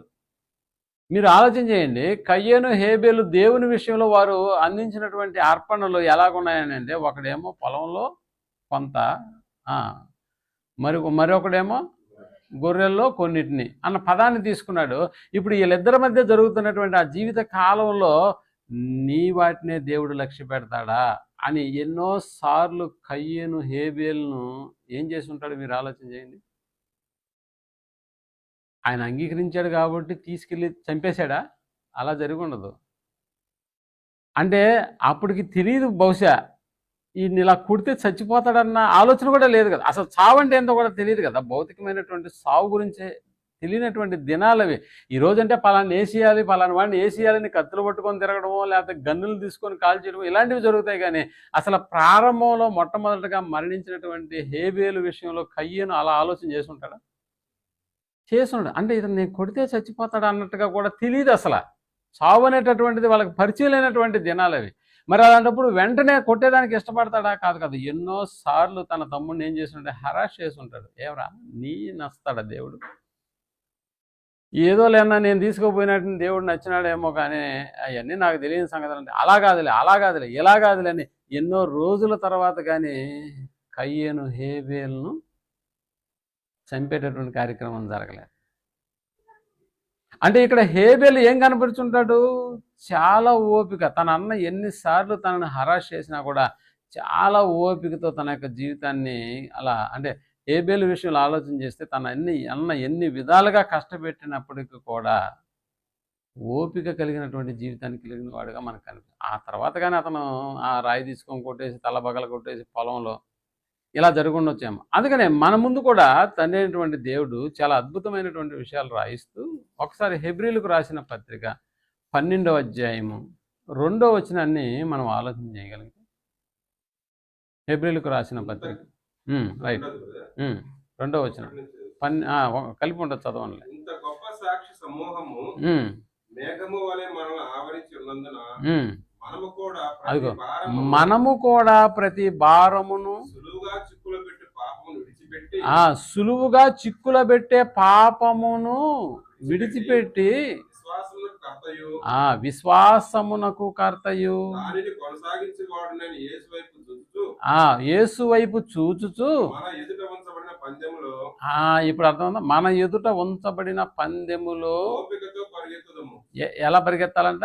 మీరు ఆలోచన చేయండి. కయ్యేను హేబేలు దేవుని విషయంలో వారు అందించినటువంటి అర్పణలు ఎలాగున్నాయని అంటే, ఒకడేమో పొలంలో కొంత, మరొకడేమో గొర్రెల్లో కొన్నిటిని అన్న పదాన్ని తీసుకున్నాడు. ఇప్పుడు వీళ్ళిద్దరి మధ్య జరుగుతున్నటువంటి ఆ జీవిత కాలంలో నీ వాటినే దేవుడు లక్ష్య పెడతాడా అని ఎన్నోసార్లు కయ్యేను హేబేలును ఏం చేసి ఉంటాడు మీరు ఆలోచన చేయండి. ఆయన అంగీకరించాడు కాబట్టి తీసుకెళ్ళి చంపేశాడా? అలా జరిగి ఉండదు. అంటే అప్పటికి తెలియదు, బహుశా ఈయన్ని ఇలా కుడితే చచ్చిపోతాడన్న ఆలోచన కూడా లేదు కదా. అసలు చావు అంటే ఏంటో కూడా తెలియదు కదా. భౌతికమైనటువంటి సావు గురించే తెలియనటువంటి దినాలు అవి. ఈరోజంటే పలానా వేసేయాలి, పలానా వాడిని వేసేయాలని కత్తులు పట్టుకొని తిరగడమో లేకపోతే గన్నులు తీసుకొని కాల్చేయడమో ఇలాంటివి జరుగుతాయి. కానీ అసలు ప్రారంభంలో మొట్టమొదటిగా మరణించినటువంటి హేబేలు విషయంలో కయ్యేను అలా ఆలోచన చేసుంటాడా? చేసుండు. అంటే ఇతను నేను కొడితే చచ్చిపోతాడు అన్నట్టుగా కూడా తెలియదు. అసలు చావు అనేటటువంటిది వాళ్ళకి పరిచయం లేనటువంటి దినాలు అవి. మరి అలాంటప్పుడు వెంటనే కొట్టేదానికి ఇష్టపడతాడా? కాదు కదా. ఎన్నోసార్లు తన తమ్ముడిని ఏం చేసి ఉంటాడు, హరాష్ చేసి ఉంటాడు. ఏమరా నీ నస్తాడా దేవుడు? ఏదో లేనా నేను తీసుకుపోయినట్టు దేవుడు నచ్చినాడేమో, కానీ అవన్నీ నాకు తెలియని సంగతులు అంటే అలా కాదులే ఇలా కాదులే అని ఎన్నో రోజుల తర్వాత కానీ కయ్యేను హేబేలును చంపేటటువంటి కార్యక్రమం జరగలేదు. అంటే ఇక్కడ హేబేలు ఏం కనపరుచుంటాడు? చాలా ఓపిక. తన అన్న ఎన్నిసార్లు తనని హరాష్ చేసినా కూడా చాలా ఓపికతో తన యొక్క జీవితాన్ని అలా, అంటే హేబేలు విషయంలో ఆలోచన చేస్తే తన అన్న ఎన్ని విధాలుగా కష్టపెట్టినప్పటికీ కూడా ఓపిక కలిగినటువంటి జీవితాన్ని కలిగిన వాడుగా మనకు కనిపిస్తుంది. ఆ తర్వాత కానీ అతను ఆ రాయి తీసుకొని కొట్టేసి తలబగల కొట్టేసి పొలంలో ఇలా జరుగుండొచ్చేమో. అందుకనే మన ముందు కూడా తండ్రి అయినటువంటి దేవుడు చాలా అద్భుతమైనటువంటి విషయాలు రాయిస్తూ ఒకసారి హెబ్రీలకు రాసిన పత్రిక 12వ అధ్యాయము 2వ వచనాన్ని మనం ఆలోచన చేయగలిగితే, హెబ్రీలకు రాసిన పత్రిక రైట్ 2వ వచనం కలిపి ఉంటుంది, చదవండి. ఇంత గొప్ప సాక్షి సమూహము మేఘము వలె మనల్ని ఆవరించి ఉన్నందున మనము కూడా ప్రతి భారమును సులువుగా చిక్కుల పెట్టే పాపమును విడిచిపెట్టి విశ్వాసమునకు కర్తయు యేసు వైపు చూచుచు ఇప్పుడు అర్థం. మన ఎదుట ఉంచబడిన పందెములో ఎలా పరిగెత్తాలంట?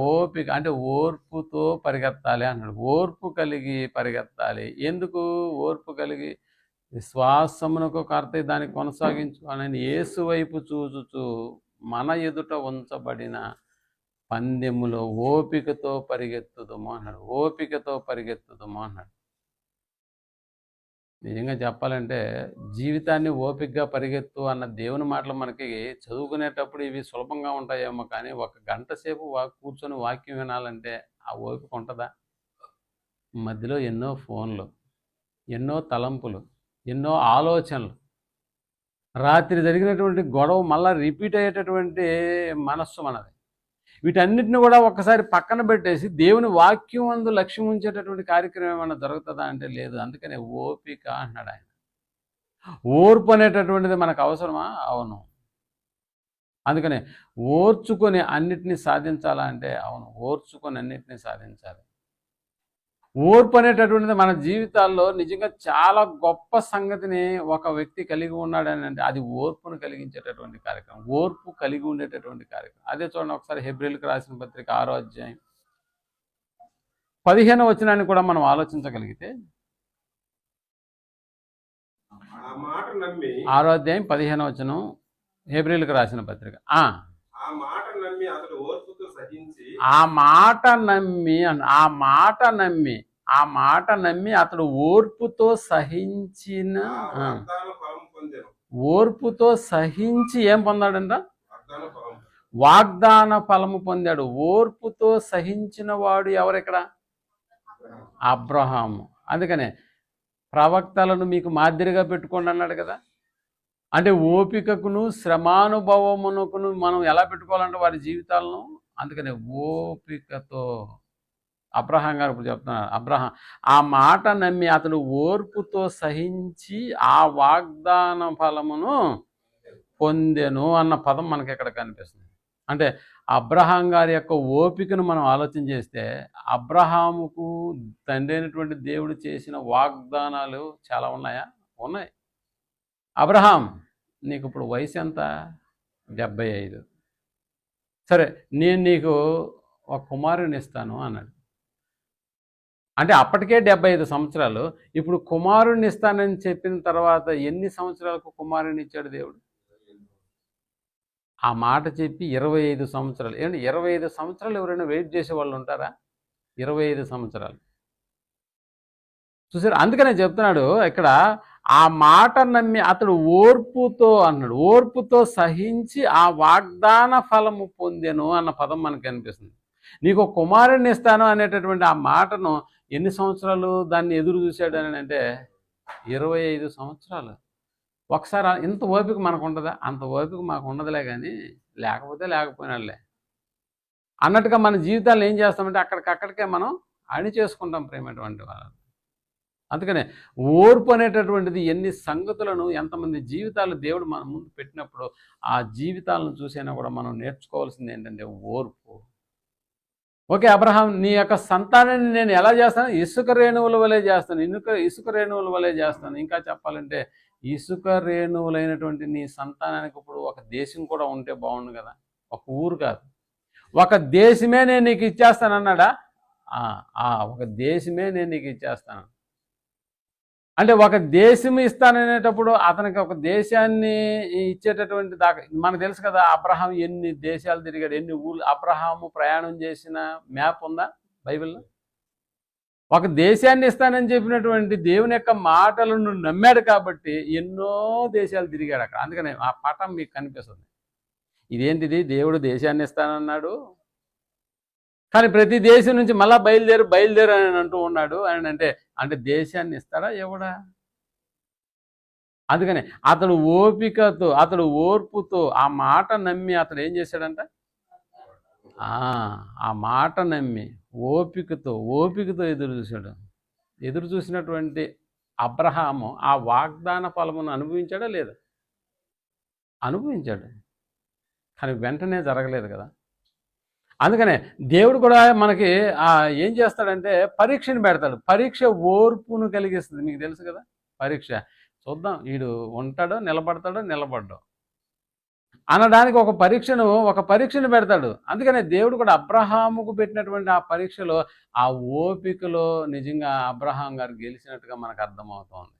ఓపిక, అంటే ఓర్పుతో పరిగెత్తాలి అన్నాడు. ఓర్పు కలిగి పరిగెత్తాలి. ఎందుకు ఓర్పు కలిగి? విశ్వాసమునకు కర్త దాన్ని కొనసాగించు అని యేసు వైపు చూచుచు మన ఎదుట ఉంచబడిన పందెములో ఓపికతో పరిగెత్తుదము అన్నాడు. ఓపికతో పరిగెత్తుదము అన్నాడు. నిజంగా చెప్పాలంటే జీవితాన్ని ఓపికగా పరిగెత్తు అన్న దేవుని మాటలు మనకి చదువుకునేటప్పుడు ఇవి సులభంగా ఉంటాయేమో, కానీ ఒక గంట సేపు కూర్చొని వాక్యం వినాలంటే ఆ ఓపిక ఉంటుందా? మధ్యలో ఎన్నో ఫోన్లు, ఎన్నో తలంపులు, ఎన్నో ఆలోచనలు, రాత్రి జరిగినటువంటి గొడవ మళ్ళీ రిపీట్ అయ్యేటటువంటి మనస్సు మనది. వీటన్నిటిని కూడా ఒక్కసారి పక్కన పెట్టేసి దేవుని వాక్యం అందు లక్ష్యం ఉంచేటటువంటి కార్యక్రమం ఏమైనా జరుగుతుందా అంటే లేదు. అందుకనే ఓపిక అన్నాడు ఆయన. ఓర్పు అనేటటువంటిది మనకు అవసరమా? అవును. అందుకనే ఓర్చుకొని అన్నిటినీ సాధించాలా అంటే అవును, ఓర్చుకొని అన్నిటినీ సాధించాలి. ఓర్పు అనేటటువంటిది మన జీవితాల్లో నిజంగా చాలా గొప్ప సంగతిని ఒక వ్యక్తి కలిగి ఉన్నాడని అంటే అది ఓర్పును కలిగించేటటువంటి కార్యక్రమం, ఓర్పు కలిగి ఉండేటటువంటి కార్యక్రమం. అదే చూడండి ఒకసారి హెబ్రీలకు రాసిన పత్రిక 6వ అధ్యాయం 15వ వచనాన్ని కూడా మనం ఆలోచించగలిగితే, 6వ అధ్యాయం 15వ వచనం హెబ్రీలకు రాసిన పత్రిక. ఆ మాట నమ్మి అతడు ఓర్పుతో సహించిన ఓర్పుతో సహించి ఏం పొందాడంట? వాగ్దాన ఫలము పొందాడు. ఓర్పుతో సహించిన వాడు ఎవరెక్కడ? అబ్రహాము. అందుకనే ప్రవక్తలను మీకు మాదిరిగా పెట్టుకోండి అన్నాడు కదా. అంటే ఓపికకును శ్రమానుభవమునకును మనం ఎలా పెట్టుకోవాలంటే వారి జీవితాలను, అందుకనే ఓపికతో అబ్రహాం గారు ఇప్పుడు చెప్తున్నారు. అబ్రహాం ఆ మాట నమ్మి అతడు ఓర్పుతో సహించి ఆ వాగ్దాన ఫలమును పొందెను అన్న పదం మనకి ఇక్కడ కనిపిస్తుంది. అంటే అబ్రహాం గారి యొక్క ఓపికను మనం ఆలోచన చేస్తే అబ్రహాముకు తండ్రి అయినటువంటి దేవుడు చేసిన వాగ్దానాలు చాలా ఉన్నాయా? ఉన్నాయి. అబ్రహాం, నీకు ఇప్పుడు వయసు ఎంత? 75. సరే, నేను నీకు ఒక కుమారుని ఇస్తాను అన్నాడు. అంటే అప్పటికే 75 సంవత్సరాలు. ఇప్పుడు కుమారుణ్ణి ఇస్తానని చెప్పిన తర్వాత ఎన్ని సంవత్సరాలకు కుమారుని ఇచ్చాడు దేవుడు? ఆ మాట చెప్పి 25 సంవత్సరాలు. ఏంటి 25 సంవత్సరాలు ఎవరైనా వెయిట్ చేసే వాళ్ళు ఉంటారా? 25 సంవత్సరాలు చూసారు. అందుకనే చెప్తున్నాడు ఇక్కడ, ఆ మాట నమ్మి అతడు ఓర్పుతో అన్నాడు, ఓర్పుతో సహించి ఆ వాగ్దాన ఫలము పొందెను అన్న పదం మనకు కనిపిస్తుంది. నీకు కుమారుణ్ణి ఇస్తాను అనేటటువంటి ఆ మాటను ఎన్ని సంవత్సరాలు దాన్ని ఎదురు చూశాడు అని అంటే 25 సంవత్సరాలు. ఒకసారి ఇంత ఓపిక మనకు ఉండదా? అంత ఓపిక మాకు ఉండదులే, కానీ లేకపోతే లేకపోయినాడులే అన్నట్టుగా మన జీవితాలు ఏం చేస్తామంటే అక్కడికక్కడికే మనం అణి చేసుకుంటాం ప్రేమటువంటి వాళ్ళు. అందుకనే ఓర్పు అనేటటువంటిది ఎన్ని సంగతులను, ఎంతమంది జీవితాలు దేవుడు మన ముందు పెట్టినప్పుడు ఆ జీవితాలను చూసైనా కూడా మనం నేర్చుకోవాల్సింది ఏంటంటే ఓర్పు. ఓకే అబ్రహాం, నీ యొక్క సంతానాన్ని నేను ఎలా చేస్తాను? ఇసుక రేణువుల వలె చేస్తాను, ఇసుక రేణువుల వలె చేస్తాను. ఇంకా చెప్పాలంటే ఇసుక రేణువులైనటువంటి నీ సంతానానికి ఇప్పుడు ఒక దేశం కూడా ఉంటే బాగుండు కదా, ఒక ఊరు కాదు, ఒక దేశమే నేను నీకు ఇచ్చేస్తాను అన్నాడా? ఒక దేశమే నేను నీకు ఇచ్చేస్తాను అంటే ఒక దేశం ఇస్తాననేటప్పుడు అతనికి ఒక దేశాన్ని ఇచ్చేటటువంటి దాకా మనకు తెలుసు కదా. అబ్రహాం ఎన్ని దేశాలు తిరిగాడు, ఎన్ని ఊళ్ళు. అబ్రహాము ప్రయాణం చేసిన మ్యాప్ ఉందా బైబిల్లో? ఒక దేశాన్ని ఇస్తానని చెప్పినటువంటి దేవుని యొక్క మాటలను నమ్మాడు కాబట్టి ఎన్నో దేశాలు తిరిగాడు అక్కడ. అందుకనే ఆ పటం మీకు కనిపిస్తుంది. ఇదేంటిది, దేవుడు దేశాన్ని ఇస్తానన్నాడు కానీ ప్రతి దేశం నుంచి మళ్ళా బయలుదేరు అని అంటూ ఉన్నాడు అని అంటే దేశాన్ని ఇస్తాడా ఎవడా? అందుకని అతడు ఓపికతో, అతడు ఓర్పుతో ఆ మాట నమ్మి అతడు ఏం చేశాడంట? ఆ మాట నమ్మి ఓపికతో ఎదురు చూసినటువంటి అబ్రహాము ఆ వాగ్దాన ఫలమును అనుభవించాడా లేదా? అనుభవించాడు, కానీ వెంటనే జరగలేదు కదా. అందుకనే దేవుడు కూడా మనకి ఏం చేస్తాడంటే పరీక్షను పెడతాడు. పరీక్ష ఓర్పును కలిగిస్తుంది. మీకు తెలుసు కదా పరీక్ష. చూద్దాం వీడు ఉంటాడో నిలబడ్డో అనడానికి ఒక పరీక్షను పెడతాడు. అందుకనే దేవుడు కూడా అబ్రహాముకు పెట్టినటువంటి ఆ పరీక్షలో ఆ ఓపికలో నిజంగా అబ్రహాం గారు గెలిచినట్టుగా మనకు అర్థమవుతోంది.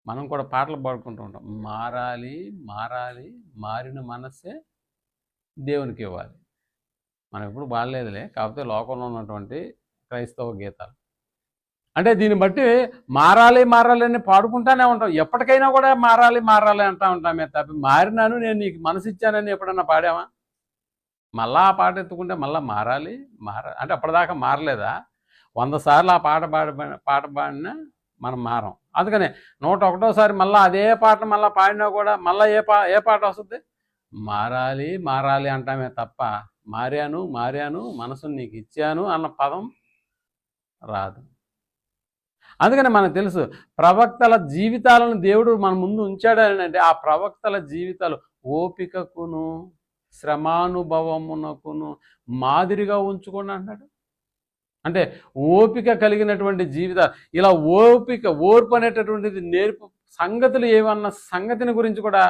మనం కూడా పాటలు పాడుకుంటూ ఉంటాం, మారాలి మారిన మనస్సే దేవునికి ఇవ్వాలి. మనం ఎప్పుడు బాగలేదులే, కాకపోతే లోకంలో ఉన్నటువంటి క్రైస్తవ గీతాలు. అంటే దీన్ని బట్టి మారాలి అని పాడుకుంటానే ఉంటాం. ఎప్పటికైనా కూడా మారాలి అంటూ ఉంటామే తప్ప మారినాను నేను నీకు మనసు ఇచ్చానని ఎప్పుడన్నా పాడామా? మళ్ళా ఆ పాట ఎత్తుకుంటే మళ్ళీ మారాలి అంటే అప్పటిదాకా మారలేదా? 100 సార్లు ఆ పాట పాడినా మనం మారం. అందుకనే 101వ మళ్ళీ అదే పాట మళ్ళీ పాడినా కూడా మళ్ళీ ఏ పాట వస్తుంది? మారాలి అంటామే తప్ప మారాను మనసును నీకు ఇచ్చాను అన్న పదం రాదు. అందుకని మనకు తెలుసు ప్రవక్తల జీవితాలను దేవుడు మన ముందు ఉంచాడని అంటే ఆ ప్రవక్తల జీవితాలు ఓపికకును శ్రమానుభవమునకును మాదిరిగా ఉంచుకోండి అంటాడు. అంటే ఓపిక కలిగినటువంటి జీవితాలు, ఇలా ఓర్పు అనేటటువంటిది నేర్పు సంగతులు ఏమన్న సంగతిని గురించి కూడా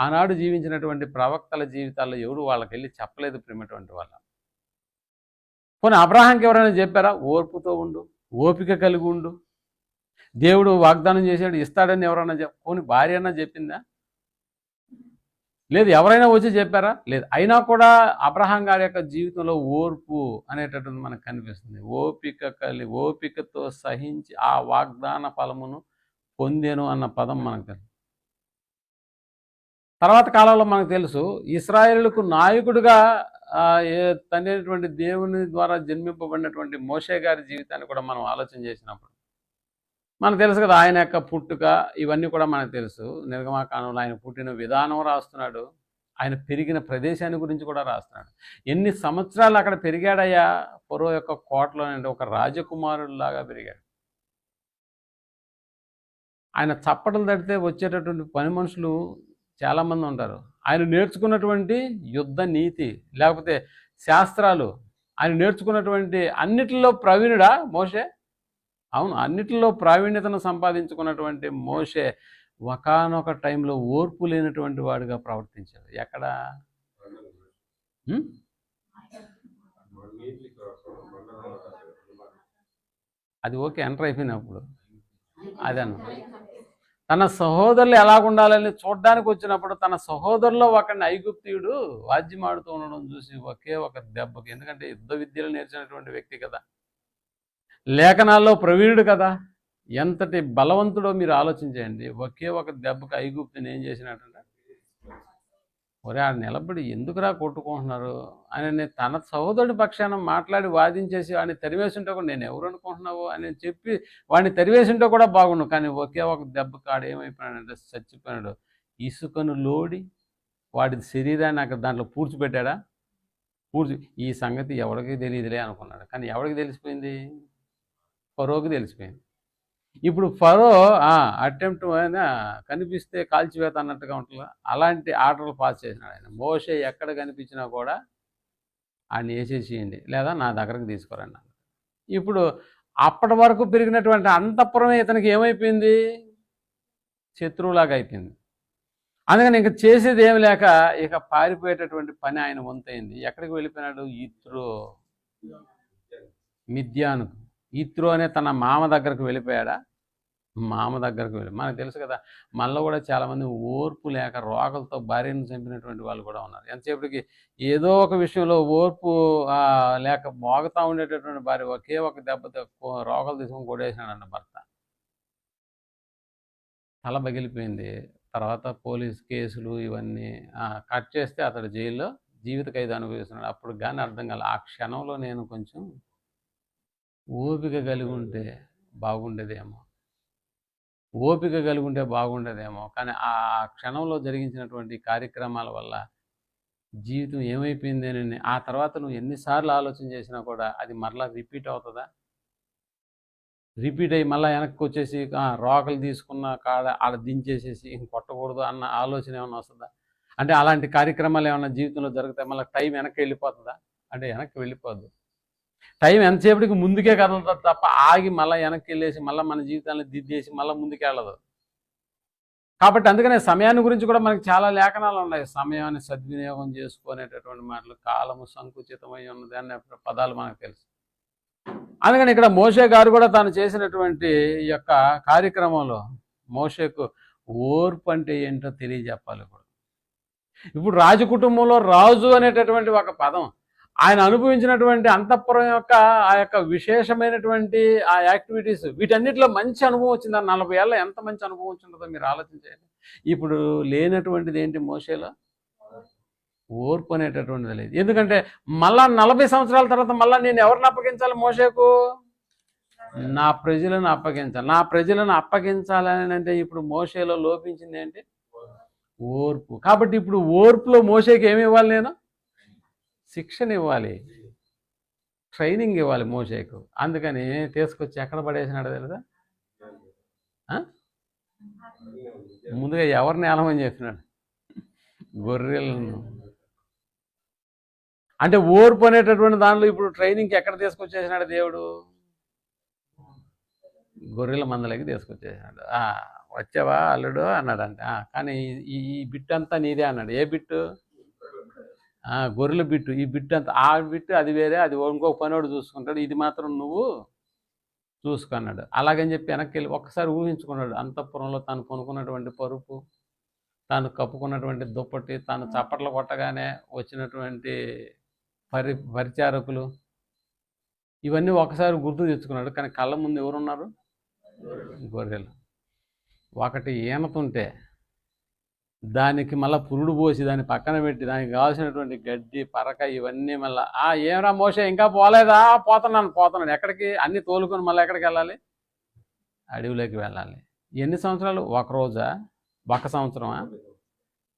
ఆనాడు జీవించినటువంటి ప్రవక్తల జీవితాల్లో ఎవడు వాళ్ళకి వెళ్ళి చెప్పలేదు ప్రేమటువంటి వాళ్ళ. పోనీ అబ్రహాంకి ఎవరైనా చెప్పారా? ఓర్పుతో ఉండు, ఓపిక కలిగి ఉండు, దేవుడు వాగ్దానం చేశాడు ఇస్తాడని ఎవరైనా పోనీ భార్య అన్నా చెప్పిందా? లేదు. ఎవరైనా వచ్చి చెప్పారా? లేదు. అయినా కూడా అబ్రహాం గారి యొక్క జీవితంలో ఓర్పు అనేటటువంటి మనకు కనిపిస్తుంది. ఓపికతో సహించి ఆ వాగ్దాన ఫలమును పొందెను అన్న పదం మనకు తెలుసు. తర్వాత కాలంలో మనకు తెలుసు ఇశ్రాయేలుకు నాయకుడిగా తండ్రి దేవుని ద్వారా జన్మింపబడినటువంటి మోషే గారి జీవితాన్ని కూడా మనం ఆలోచన చేసినప్పుడు మనకు తెలుసు కదా, ఆయన యొక్క పుట్టుక ఇవన్నీ కూడా మనకు తెలుసు. నిర్గమాకాండంలో ఆయన పుట్టిన విధానం రాస్తున్నాడు, ఆయన పెరిగిన ప్రదేశాన్ని గురించి కూడా రాస్తున్నాడు. ఎన్ని సంవత్సరాలు అక్కడ పెరిగాడయ్యా? ఫరో యొక్క కోటలో ఒక రాజకుమారుడిలాగా పెరిగాడు. ఆయన చప్పట్లు తడితే వచ్చేటటువంటి పని మనుషులు చాలామంది ఉంటారు. ఆయన నేర్చుకున్నటువంటి యుద్ధ నీతి లేకపోతే శాస్త్రాలు, ఆయన నేర్చుకున్నటువంటి అన్నిటిలో ప్రవీణుడా మోషే? అవును, అన్నిటిలో ప్రావీణ్యతను సంపాదించుకున్నటువంటి మోషే ఒకానొక టైంలో ఓర్పు లేనటువంటి వాడిగా ప్రవర్తించాడు. ఎక్కడ? అది ఓకే, ఎంటర్ అయిపోయినప్పుడు అదన్న తన సహోదరులు ఎలాగుండాలని చూడడానికి వచ్చినప్పుడు తన సహోదరులో ఒకరిని ఐగుప్తీయుడు వాద్యమాడుతూ ఉండడం చూసి ఒకే ఒక దెబ్బకి, ఎందుకంటే యుద్ధ విద్యలు నేర్చినటువంటి వ్యక్తి కదా, లేఖనాల్లో ప్రవీణుడు కదా, ఎంతటి బలవంతుడో మీరు ఆలోచించండి. ఒకే ఒక దెబ్బకి ఐగుప్తుని ఏం చేసినట్టంటే, ఒరే ఆ నిలబడి ఎందుకురా కొట్టుకుంటున్నారు అని తన సహోదరుడి పక్షాన మాట్లాడి వాదించేసి వాడిని తరివేసింటే కూడా నేను ఎవరు అనుకుంటున్నావు అని చెప్పి వాడిని తరివేసింటే కూడా బాగుండు. కానీ ఒకే ఒక దెబ్బకి ఆడు ఏమైపోయాడంటే చచ్చిపోయాడు. ఇసుకను లోడి వాడి శరీరాన్ని అక్కడ దాంట్లో పూడ్చిపెట్టాడా? ఈ సంగతి ఎవరికి తెలియదులే అనుకున్నాడు. కానీ ఎవరికి తెలిసిపోయింది? ఫరోకి తెలిసిపోయింది. ఇప్పుడు ఫరో అటెంప్ట్ అయినా కనిపిస్తే కాల్చివేత అన్నట్టుగా ఉంటుంది. అలాంటి ఆర్డర్లు పాస్ చేసినాడు ఆయన. మోషే ఎక్కడ కనిపించినా కూడా ఆయన వేసేసేయండి లేదా నా దగ్గరకు తీసుకురండి. ఇప్పుడు అప్పటి వరకు పెరిగినటువంటి అంతఃపురమే ఇతనికి ఏమైపోయింది? శత్రువులాగా అయిపోయింది. అందుకని ఇంక చేసేది ఏమి లేక ఇక పారిపోయేటటువంటి పని ఆయన వంతైంది. ఎక్కడికి వెళ్ళిపోయినాడు? మిద్యానుకు. ఇత్రో అనే తన మామ దగ్గరకు వెళ్ళిపోయాడా? మామ దగ్గరకు వెళ్ళి, మనకు తెలుసు కదా, మనలో కూడా చాలామంది ఓర్పు లేక రోగలతో భార్యను చంపినటువంటి వాళ్ళు కూడా ఉన్నారు. ఎంతసేపటికి ఏదో ఒక విషయంలో ఓర్పు లేక మోగుతూ ఉండేటటువంటి భార్య ఒకే ఒక దెబ్బతో రోగాలు తీసుకొని కొడేసినాడన్న భర్త. తల పగిలిపోయింది. తర్వాత పోలీస్ కేసులు ఇవన్నీ కట్ చేస్తే అతడు జైల్లో జీవిత ఖైదు అనుభవిస్తున్నాడు. అప్పుడు కానీ అర్థం కాలే, ఆ క్షణంలో నేను కొంచెం ఓపిక కలిగి ఉంటే బాగుండేదేమో, కానీ ఆ క్షణంలో జరిగించినటువంటి కార్యక్రమాల వల్ల జీవితం ఏమైపోయింది అని ఆ తర్వాత నువ్వు ఎన్నిసార్లు ఆలోచన చేసినా కూడా అది మరలా రిపీట్ అవుతుందా? రిపీట్ అయ్యి మళ్ళీ వెనక్కి వచ్చేసి రోకలు తీసుకున్న కాడ ఆడ దించేసేసి ఇంక కొట్టకూడదు అన్న ఆలోచన ఏమైనా వస్తుందా? అంటే అలాంటి కార్యక్రమాలు ఏమైనా జీవితంలో జరుగుతాయి? మళ్ళీ టైం వెనక్కి వెళ్ళిపోతుందా? అంటే వెనక్కి వెళ్ళిపోద్దు. టైం ఎంతసేపటికి ముందుకే కదులుతుంది తప్ప ఆగి మళ్ళీ వెనక్కి వెళ్ళేసి మళ్ళీ మన జీవితాన్ని దిద్దేసి మళ్ళీ ముందుకు వెళ్ళదు. కాబట్టి అందుకనే సమయాన్ని గురించి కూడా మనకి చాలా లేఖనాలు ఉన్నాయి. సమయాన్ని సద్వినియోగం చేసుకునేటటువంటి మాటలు, కాలము సంకుచితమై ఉన్నది అనే పదాలు మనకు తెలుసు. అందుకని ఇక్కడ మోషే గారు కూడా తాను చేసినటువంటి ఈ యొక్క కార్యక్రమంలో మోషేకు ఓర్పు అంటే ఏంటో తెలియజెప్పాలి. ఇప్పుడు రాజు కుటుంబంలో రాజు అనేటటువంటి ఒక పదం, ఆయన అనుభవించినటువంటి అంతఃపురం యొక్క ఆ యొక్క విశేషమైనటువంటి ఆ యాక్టివిటీస్, వీటన్నిటిలో మంచి అనుభవం వచ్చింది. 40 ఏళ్ళ ఎంత మంచి అనుభవం వచ్చిందో మీరు ఆలోచించండి. ఇప్పుడు లేనటువంటిది ఏంటి మోషేలో? ఓర్పు అనేటటువంటిది లేదు. ఎందుకంటే మళ్ళా 40 సంవత్సరాల తర్వాత మళ్ళీ నేను ఎవరిని అప్పగించాలి? మోషేకు నా ప్రజలను అప్పగించాలి. నా ప్రజలను అప్పగించాలని అంటే ఇప్పుడు మోషేలో లోపించింది ఏంటి? ఓర్పు. కాబట్టి ఇప్పుడు ఓర్పులో మోషేకి ఏమి ఇవ్వాలి? నేను శిక్షణ ఇవ్వాలి, ట్రైనింగ్ ఇవ్వాలి మోషేకు. అందుకని తీసుకొచ్చి ఎక్కడ పడేసినాడు తెలుసా? ముందుగా ఎవరిని ఏలమని చెప్పినాడు? గొర్రెలను. అంటే ఓర్పు అనేటటువంటి దానిలో ఇప్పుడు ట్రైనింగ్కి ఎక్కడ తీసుకొచ్చేసినాడు దేవుడు? గొర్రెల మందలకి తీసుకొచ్చేసినాడు. వచ్చావా అల్లుడు అన్నాడంట. కానీ ఈ బిట్ అంతా నీదే అన్నాడు. ఏ బిట్టు? గొర్రెల బిట్టు. ఈ బిట్టు అంతా, ఆ బిట్టు అది వేరే, అది ఇంకొక పనివాడు చూసుకుంటాడు, ఇది మాత్రం నువ్వు చూసుకున్నాడు. అలాగని చెప్పి వెనక్కి వెళ్ళి ఒక్కసారి ఊహించుకున్నాడు. అంతఃపురంలో తాను కొనుక్కున్నటువంటి పరుపు, తాను కప్పుకున్నటువంటి దుప్పటి, తాను చప్పట్లు కొట్టగానే వచ్చినటువంటి పరిచారకులు, ఇవన్నీ ఒకసారి గుర్తు తెచ్చుకున్నాడు. కానీ కళ్ళ ముందు ఎవరున్నారు? గొర్రెలు. ఒకటి ఈనతుంటే దానికి మళ్ళీ పురుడు పోసి దాన్ని పక్కన పెట్టి దానికి కావాల్సినటువంటి గడ్డి పరక ఇవన్నీ మళ్ళీ ఏమరా మోషే ఇంకా పోలేదా? పోతున్నాను. ఎక్కడికి? అన్నీ తోలుకొని మళ్ళీ ఎక్కడికి వెళ్ళాలి? అడవిలోకి వెళ్ళాలి. ఎన్ని సంవత్సరాలు? ఒక రోజా? ఒక సంవత్సరమా?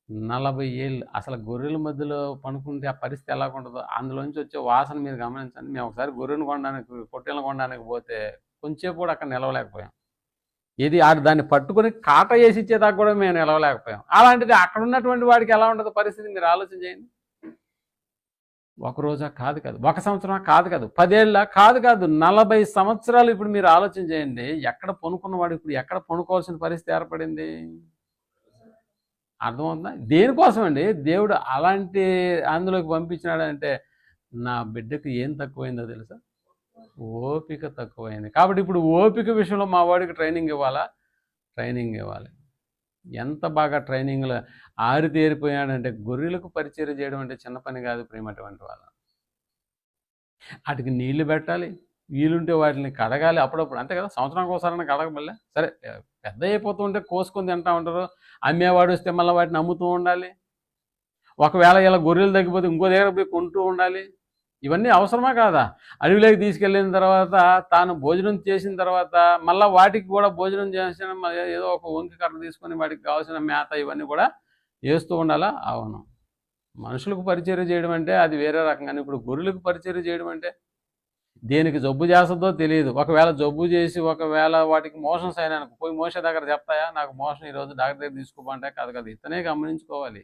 40 ఏళ్ళు అసలు గొర్రెల మధ్యలో పడుకుంటే ఆ పరిస్థితి ఎలా ఉంటుందో, అందులోంచి వచ్చే వాసన మీరు గమనించండి. మేము ఒకసారి గొర్రెను కొనడానికి, పొట్టేళ్ళని కొనడానికి పోతే కొంచెంసేపు కూడా అక్కడ నిలవలేకపోయాం. ఇది ఆడు దాన్ని పట్టుకొని కాట వేసి ఇచ్చేదాకా కూడా మేము నిలవలేకపోయాం. అలాంటిది అక్కడ ఉన్నటువంటి వాడికి ఎలా ఉంటుందో పరిస్థితి మీరు ఆలోచన చేయండి. ఒక రోజా కాదు కాదు, 1 సంవత్సరం కాదు కాదు, 10 ఏళ్ళ కాదు కాదు, 40 సంవత్సరాలు. ఇప్పుడు మీరు ఆలోచన చేయండి, ఎక్కడ పనుకున్నవాడు ఇప్పుడు ఎక్కడ పనుకోవాల్సిన పరిస్థితి ఏర్పడింది. అర్థమవుతుందా? దేనికోసం అండి దేవుడు అలాంటి అందులోకి పంపించినాడంటే, నా బిడ్డకు ఏం తక్కువైందో తెలుసా? ఓపిక తక్కువైంది. కాబట్టి ఇప్పుడు ఓపిక విషయంలో మా వాడికి ట్రైనింగ్ ఇవ్వాలా? ట్రైనింగ్ ఇవ్వాలి. ఎంత బాగా ట్రైనింగ్లో ఆరితేరిపోయాడంటే, గొర్రెలకు పరిచర్య చేయడం అంటే చిన్న పని కాదు ప్రేమటువంటి వాళ్ళ. వాటికి నీళ్లు పెట్టాలి, వీలుంటే వాటిని కడగాలి అప్పుడప్పుడు, అంతే కదా. సంవత్సరానికి ఒకసారి కడగమల్లే సరే, పెద్ద అయిపోతూ ఉంటే కోసుకొని తింటా ఉంటారు. అమ్మేవాడు వస్తే మళ్ళీ వాటిని అమ్ముతూ ఉండాలి. ఒకవేళ ఇలా గొర్రెలు తగ్గిపోతే ఇంకో దగ్గర పోయి కొంటూ ఉండాలి. ఇవన్నీ అవసరమా కాదా? అడవిలోకి తీసుకెళ్ళిన తర్వాత తాను భోజనం చేసిన తర్వాత మళ్ళీ వాటికి కూడా భోజనం చేసిన ఏదో ఒక వంకి కర్ర తీసుకొని వాటికి కావాల్సిన మేత ఇవన్నీ కూడా వేస్తూ ఉండాలా? అవును. మనుషులకు పరిచర్య చేయడం అంటే అది వేరే రకంగా. ఇప్పుడు గొర్రెలకు పరిచర్య చేయడం అంటే దేనికి జబ్బు చేస్తుందో తెలియదు. ఒకవేళ జబ్బు చేసి ఒకవేళ వాటికి మోషన్స్ అయినా పోయి మోష దగ్గర చెప్తాయా, నాకు మోషన్ ఈరోజు డాక్టర్ దగ్గర తీసుకోమంటే కాదు కదా, ఇతనే గమనించుకోవాలి.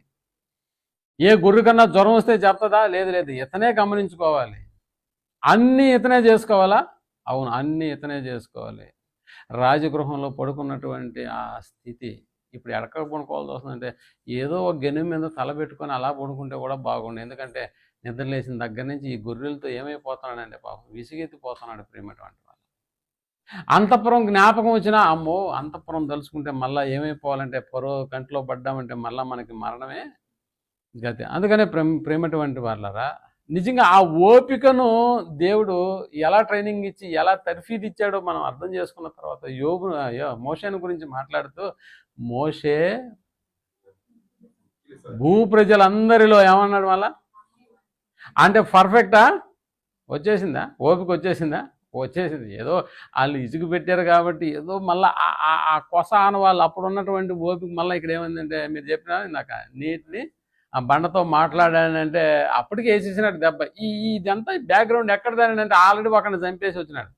ఏ గొర్రె కన్నా జ్వరం వస్తే చెప్తుందా? లేదు లేదు, ఇతనే గమనించుకోవాలి. అన్నీ ఇతనే చేసుకోవాలా? అవును, అన్నీ ఇతనే చేసుకోవాలి. రాజగృహంలో పడుకున్నటువంటి ఆ స్థితి ఇప్పుడు ఎక్కడ పడుకోవాల్సి వస్తుందంటే, ఏదో ఒక గెనుం మీద తల పెట్టుకొని అలా పడుకుంటే కూడా బాగుండు. ఎందుకంటే నిద్ర లేచిన దగ్గర నుంచి ఈ గొర్రెలతో ఏమైపోతున్నాడంటే పాపం విసిగెత్తిపోతున్నాడు ప్రేమటువంటి వాళ్ళు. అంతఃపురం జ్ఞాపకం వచ్చినా అమ్మో, అంతఃపురం తలుచుకుంటే మళ్ళీ ఏమైపోవాలంటే, పొరో కంట్లో పడ్డామంటే మళ్ళీ మనకి మరణమే గతి. అందుకనే ప్రేమటువంటి వాళ్ళరా, నిజంగా ఆ ఓపికను దేవుడు ఎలా ట్రైనింగ్ ఇచ్చి ఎలా తర్ఫీదు ఇచ్చాడో మనం అర్థం చేసుకున్న తర్వాత మోషేను గురించి మాట్లాడుతూ, మోషే భూ ప్రజలందరిలో ఏమన్నాడు మళ్ళా అంటే పర్ఫెక్టా? వచ్చేసిందా? ఓపిక వచ్చేసిందా? వచ్చేసింది. ఏదో వాళ్ళు ఇసుగు పెట్టారు కాబట్టి ఏదో మళ్ళీ ఆ కొస ఆన వాళ్ళు అప్పుడు ఉన్నటువంటి ఓపిక మళ్ళీ ఇక్కడ ఏమైందంటే, మీరు చెప్పినా ఇందాక నీటిని ఆ బండతో మాట్లాడానంటే అప్పటికి వేసేసినాడు దెబ్బ. ఇదంతా బ్యాక్గ్రౌండ్ ఎక్కడదానంటే ఆల్రెడీ ఒకరిని చంపేసి వచ్చినాడు.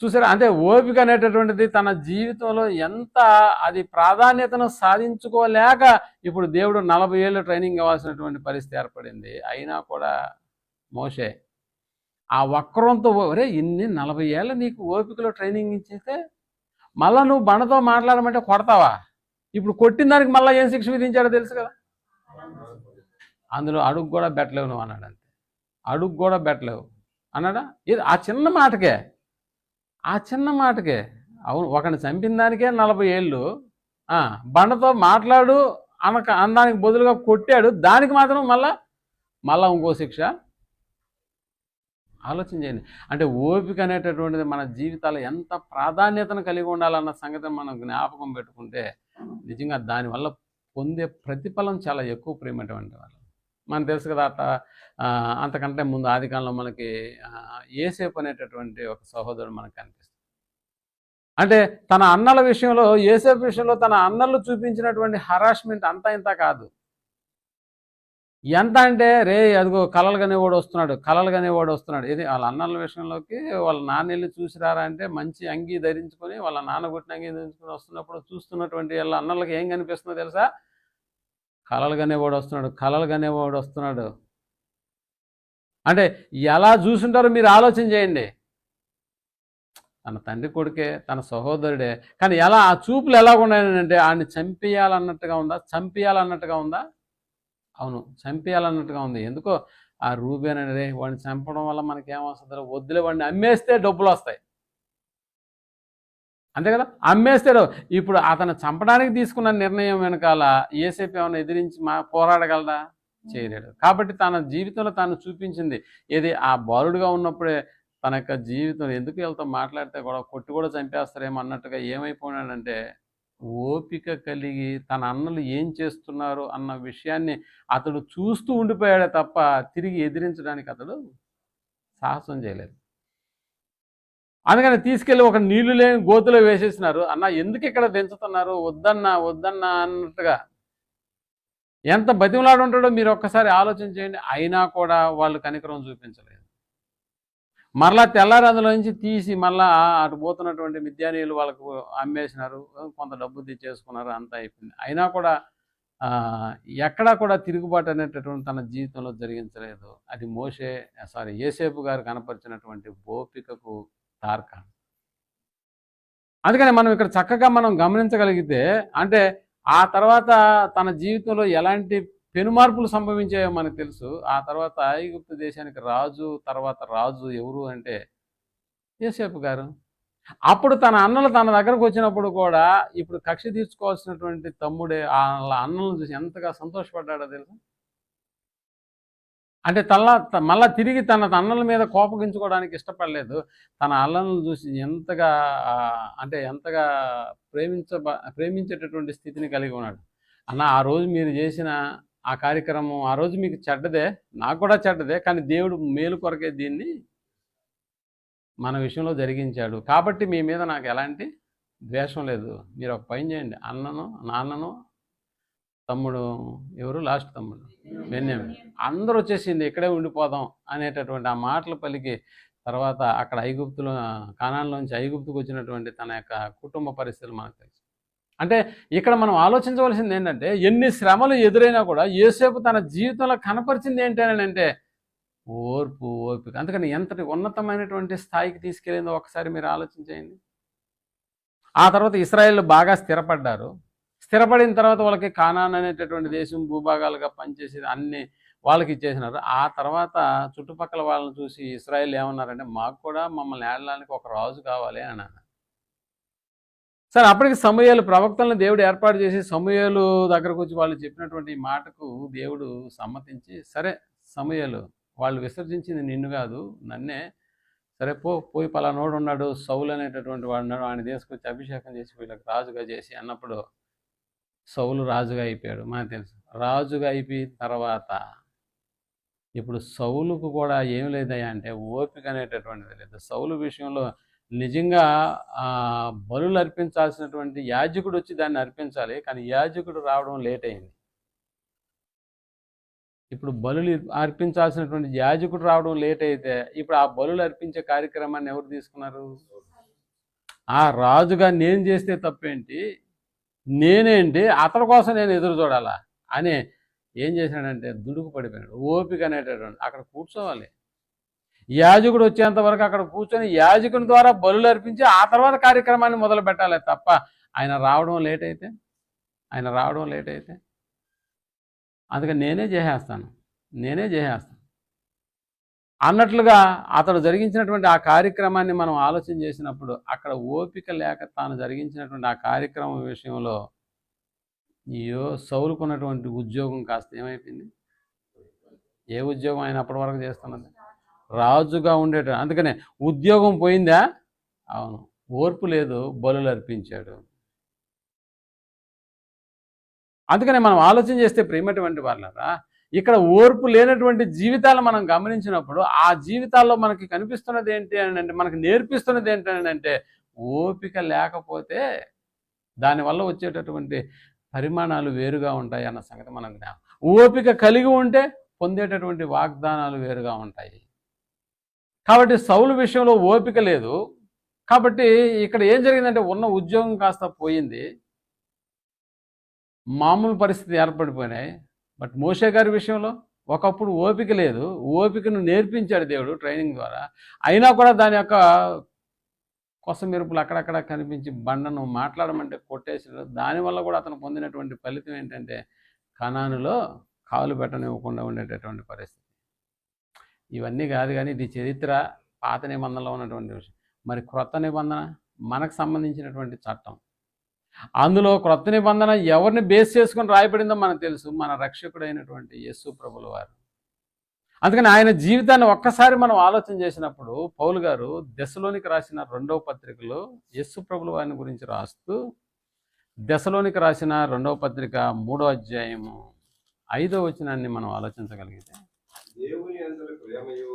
చూసారా? అంటే ఓపిక అనేటటువంటిది తన జీవితంలో ఎంత అది ప్రాధాన్యతను సాధించుకోలేక ఇప్పుడు దేవుడు 40 ఏళ్ళు ట్రైనింగ్ ఇవ్వాల్సినటువంటి పరిస్థితి ఏర్పడింది. అయినా కూడా మోషే ఆ వక్రంతో, ఒరే ఇన్ని 40 ఏళ్ళ నీకు ఓపికలో ట్రైనింగ్ ఇచ్చేస్తే మళ్ళీ నువ్వు బండతో మాట్లాడమంటే కొడతావా? ఇప్పుడు కొట్టిన దానికి మళ్ళీ ఏం శిక్ష విధించాడో తెలుసు కదా. అందులో అడుగు కూడా పెట్టలేవు నువ్వు అన్నాడు. అంతే, అడుగు కూడా పెట్టలేవు అన్నాడా? ఇది ఆ చిన్న మాటకే, ఆ చిన్న మాటకే. అవును, ఒకరిని చంపిన దానికే 40 ఏళ్ళు, బండతో మాట్లాడు అనడానికి బదులుగా కొట్టాడు, దానికి మాత్రం మళ్ళా ఇంకో శిక్ష. ఆలోచన చేయండి. అంటే ఓపిక అనేటటువంటిది మన జీవితాల్లో ఎంత ప్రాధాన్యతను కలిగి ఉండాలన్న సంగతిని మనం జ్ఞాపకం పెట్టుకుంటే నిజంగా దానివల్ల పొందే ప్రతిఫలం చాలా ఎక్కువ ప్రేమటువంటి వాళ్ళు. మనకు తెలుసు కదా, అంతకంటే ముందు ఆదికాలంలో మనకి యోసేపు అనేటటువంటి ఒక సహోదరుడు మనకు కనిపిస్తుంది. అంటే తన అన్నల విషయంలో, యోసేపు విషయంలో తన అన్నలు చూపించినటువంటి హరాస్మెంట్ అంతా ఇంత కాదు. ఎంత అంటే, రే అదిగో కలలు కనేవాడు వస్తున్నాడు. ఇది వాళ్ళ అన్నల విషయంలోకి వాళ్ళ నాన్న వెళ్ళి చూసిరారా అంటే, మంచి అంగీ ధరించుకొని వాళ్ళ నాన్న కొట్టిన అంగీ ధరించుకొని వస్తున్నప్పుడు చూస్తున్నటువంటి వాళ్ళ అన్నలకి ఏం కనిపిస్తుందో తెలుసా? కలలు కనేవాడు వస్తున్నాడు అంటే ఎలా చూసుంటారో మీరు ఆలోచన చేయండి. తన తండ్రి కొడుకే, తన సహోదరుడే, కానీ ఎలా ఆ చూపులు ఎలా ఉన్నాయంటే ఆయన్ని చంపేయాలన్నట్టుగా ఉందా? అవును, చంపేయాలన్నట్టుగా ఉంది. ఎందుకో ఆ రూబేన్ అనేది వాడిని చంపడం వల్ల మనకేమొస్తుందో, వద్దులే వాడిని అమ్మేస్తే డబ్బులు వస్తాయి, అంతే కదా. అమ్మేస్తే ఇప్పుడు అతను చంపడానికి తీసుకున్న నిర్ణయం వెనకాల యోసేపు ఏమైనా ఎదిరించి పోరాడగలడా? చేయలేడు. కాబట్టి తన జీవితంలో తాను చూపించింది ఏది, ఆ బాలుడుగా ఉన్నప్పుడే తన యొక్క జీవితం ఎందుకు వీళ్ళతో మాట్లాడితే కూడా కొట్టి కూడా చంపేస్తారేమో అన్నట్టుగా ఏమైపోయినాడంటే, ఓపిక కలిగి తన అన్నలు ఏం చేస్తున్నారు అన్న విషయాన్ని అతడు చూస్తూ ఉండిపోయాడే తప్ప తిరిగి ఎదిరించడానికి అతడు సాహసం చేయలేదు. అందుకని తీసుకెళ్ళి ఒక నీళ్లు లేని గోతులో వేసేసినారు. అన్న ఎందుకు ఇక్కడ దించుతున్నారు, వద్దన్నా వద్దన్నా అన్నట్టుగా ఎంత బతిమలాడు ఉంటాడో మీరు ఒక్కసారి ఆలోచన చేయండి. అయినా కూడా వాళ్ళు కనికరం చూపించలేదు. మరలా తెల్లారి అందులో నుంచి తీసి మళ్ళా అటు పోతున్నటువంటి మిద్యానీయులు వాళ్ళకు అమ్మేసినారు, కొంత డబ్బు తెచ్చేసుకున్నారు, అంతా అయిపోయింది. అయినా కూడా ఎక్కడా కూడా తిరుగుబాటు అనేటటువంటి తన జీవితంలో జరిగించలేదు. అది యోసేపు గారు కనపరిచినటువంటి ఓపికకు తార్కాణం. అందుకని మనం ఇక్కడ చక్కగా మనం గమనించగలిగితే, అంటే ఆ తర్వాత తన జీవితంలో ఎలాంటి పెనుమార్పులు సంభవించాయో మనకు తెలుసు. ఆ తర్వాత ఐగుప్తు దేశానికి రాజు ఎవరు అంటే యోసేపు గారు. అప్పుడు తన అన్నలు తన దగ్గరకు వచ్చినప్పుడు కూడా ఇప్పుడు కక్ష తీర్చుకోవాల్సినటువంటి తమ్ముడే వాళ్ళ అన్నలను చూసి ఎంతగా సంతోషపడ్డాడో తెలుసు. అంటే మళ్ళా తిరిగి తన అన్నల మీద కోపగించుకోవడానికి ఇష్టపడలేదు. తన అన్నలను చూసి ఎంతగా ప్రేమించేటటువంటి స్థితిని కలిగి ఉన్నాడు. అన్న, ఆ రోజు మీరు చేసిన ఆ కార్యక్రమం ఆ రోజు మీకు చెడ్డదే, నాకు కూడా చెడ్డదే, కానీ దేవుడు మేలు కొరకే దీన్ని మన విషయంలో జరిగించాడు. కాబట్టి మీ మీద నాకు ఎలాంటి ద్వేషం లేదు. మీరు ఒక పని చేయండి, నాన్నను తమ్ముడు ఎవరు లాస్ట్ తమ్ముడు బెన్యామీను అందరూ వచ్చేసింది, ఇక్కడే ఉండిపోదాం అనేటటువంటి ఆ మాటలు పలికి తర్వాత అక్కడ కానాన్లోంచి ఐగుప్తుకు వచ్చినటువంటి తన యొక్క కుటుంబ పరిస్థితులు మనకు తెలుసు. అంటే ఇక్కడ మనం ఆలోచించవలసింది ఏంటంటే, ఎన్ని శ్రమలు ఎదురైనా కూడా యోసేపు తన జీవితంలో కనపరిచింది ఏంటంటే ఓపిక. అందుకని ఎంతటి ఉన్నతమైనటువంటి స్థాయికి తీసుకెళ్ళిందో ఒకసారి మీరు ఆలోచించేయండి. ఆ తర్వాత ఇశ్రాయేలు బాగా స్థిరపడ్డారు. స్థిరపడిన తర్వాత వాళ్ళకి కానాన్ అనేటటువంటి దేశం భూభాగాలుగా పనిచేసేది అన్ని వాళ్ళకి ఇచ్చేసినారు. ఆ తర్వాత చుట్టుపక్కల వాళ్ళని చూసి ఇశ్రాయేలు ఏమన్నారంటే, మాకు కూడా మమ్మల్ని ఏడడానికి ఒక రాజు కావాలి అని అన్నారు. సరే, అప్పటికి సమూయేలు ప్రవక్తలను దేవుడు ఏర్పాటు చేసి సమూయేలు దగ్గరకు వచ్చి వాళ్ళు చెప్పినటువంటి మాటకు దేవుడు సమ్మతించి, సరే సమూయేలు, వాళ్ళు విసర్జించింది నిన్ను కాదు నన్నే, సరే పోయి పలానోడు ఉన్నాడు సౌలు అనేటటువంటి వాడు ఉన్నాడు, ఆయన తీసుకొచ్చి అభిషేకం చేసి వీళ్ళకి రాజుగా చేసి అన్నప్పుడు సౌలు రాజుగా అయిపోయాడు. మనకు తెలుసు. రాజుగా అయిపోయిన తర్వాత ఇప్పుడు సౌలుకు కూడా ఏం లేదయ్యా అంటే ఓపిక అనేటటువంటిది లేదు. సౌలు విషయంలో నిజంగా బలులు అర్పించాల్సినటువంటి యాజకుడు వచ్చి దాన్ని అర్పించాలి, కానీ యాజకుడు రావడం లేట్ అయింది. ఇప్పుడు బలులు అర్పించాల్సినటువంటి యాజకుడు రావడం లేట్ అయితే ఇప్పుడు ఆ బలులు అర్పించే కార్యక్రమాన్ని ఎవరు తీసుకున్నారు? ఆ రాజుగా నేను చేస్తే తప్పేంటి, నేనేంటి, అతని కోసం నేను ఎదురు చూడాలా అని ఏం చేశాడంటే దుడుకు పడిపోయాడు. ఓపిక అనేటటువంటి అక్కడ కూర్చోవాలి, యాజకుడు వచ్చేంత వరకు అక్కడ కూర్చొని యాజకుని ద్వారా బలులు అర్పించి ఆ తర్వాత కార్యక్రమాన్ని మొదలు పెట్టాలి తప్ప ఆయన రావడం లేట్ అయితే అందుకని నేనే చేసేస్తాను అన్నట్లుగా అతడు జరిగించినటువంటి ఆ కార్యక్రమాన్ని మనం ఆలోచన చేసినప్పుడు అక్కడ ఓపిక లేక తాను జరిగించినటువంటి ఆ కార్యక్రమం విషయంలో సౌలుకున్నటువంటి ఉద్యోగం కాస్త ఏమైపోయింది? ఏ ఉద్యోగం ఆయన అప్పటి వరకు చేస్తున్నది? రాజుగా ఉండేట. అందుకనే ఉద్యోగం పోయిందా? అవును. ఓర్పు లేదు, బలులు అర్పించాడు. అందుకనే మనం ఆలోచన చేస్తే ప్రేమటువంటి వాళ్ళరా, ఇక్కడ ఓర్పు లేనటువంటి జీవితాలు మనం గమనించినప్పుడు ఆ జీవితాల్లో మనకి కనిపిస్తున్నది ఏంటి అని అంటే, మనకి నేర్పిస్తున్నది ఏంటంటే ఓపిక లేకపోతే దానివల్ల వచ్చేటటువంటి పరిమాణాలు వేరుగా ఉంటాయి అన్న సంగతి మనం జ్ఞాపకం. ఓపిక కలిగి ఉంటే పొందేటటువంటి వాగ్దానాలు వేరుగా ఉంటాయి. కాబట్టి సౌలు విషయంలో ఓపిక లేదు. కాబట్టి ఇక్కడ ఏం జరిగిందంటే ఉన్న ఉద్యోగం కాస్త పోయింది, మామూలు పరిస్థితి ఏర్పడిపోయినాయి. బట్ మోషే గారి విషయంలో ఒకప్పుడు ఓపిక లేదు, ఓపికను నేర్పించాడు దేవుడు ట్రైనింగ్ ద్వారా. అయినా కూడా దాని యొక్క కొస మెరుపులు అక్కడక్కడ కనిపించి బండను మాట్లాడమంటే కొట్టేసాడు. దానివల్ల కూడా అతను పొందినటువంటి ఫలితం ఏంటంటే కనానులో కాలు పెట్టనివ్వకుండా ఉండేటటువంటి పరిస్థితి. ఇవన్నీ కాదు కానీ ఇది చరిత్ర, పాత నిబంధనలో ఉన్నటువంటి విషయం. మరి క్రొత్త నిబంధన మనకు సంబంధించినటువంటి చట్టం. అందులో క్రొత్త నిబంధన ఎవరిని బేస్ చేసుకుని రాయబడిందో మనకు తెలుసు, మన రక్షకుడైనటువంటి యేసు ప్రభుల వారు. అందుకని ఆయన జీవితాన్ని ఒక్కసారి మనం ఆలోచన చేసినప్పుడు పౌలు గారు దెసలోనికి రాసిన 2వ పత్రికలో యేసు ప్రభుల వారిని గురించి రాస్తూ, దెసలోనికి రాసిన 2వ పత్రిక 3వ అధ్యాయము 5వ వచనాన్ని మనం ఆలోచించగలిగితే, దేవుని యందు ప్రేమయు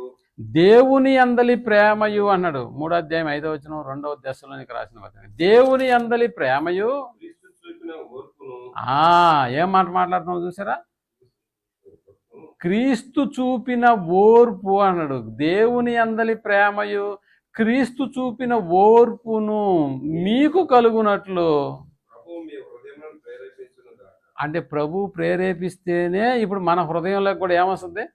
దేవుని అందలి ప్రేమయు అన్నాడు. 3వ అధ్యాయం 5వ వచనం 2వ దశలోనికి రాసిన వచనం. దేవుని అందలి ప్రేమయు క్రీస్తు చూపిన ఓర్పును ఏం మాట మాట్లాడుతున్నావు చూసారా? క్రీస్తు చూపిన ఓర్పు అన్నాడు. దేవుని అందలి ప్రేమయు క్రీస్తు చూపిన ఓర్పును మీకు కలుగునట్లు. ప్రభువు మీ హృదయములను ప్రేరేపించును గాక. అంటే ప్రభు ప్రేరేపిస్తేనే ఇప్పుడు మన హృదయంలోకి కూడా ఏమొస్తుంది?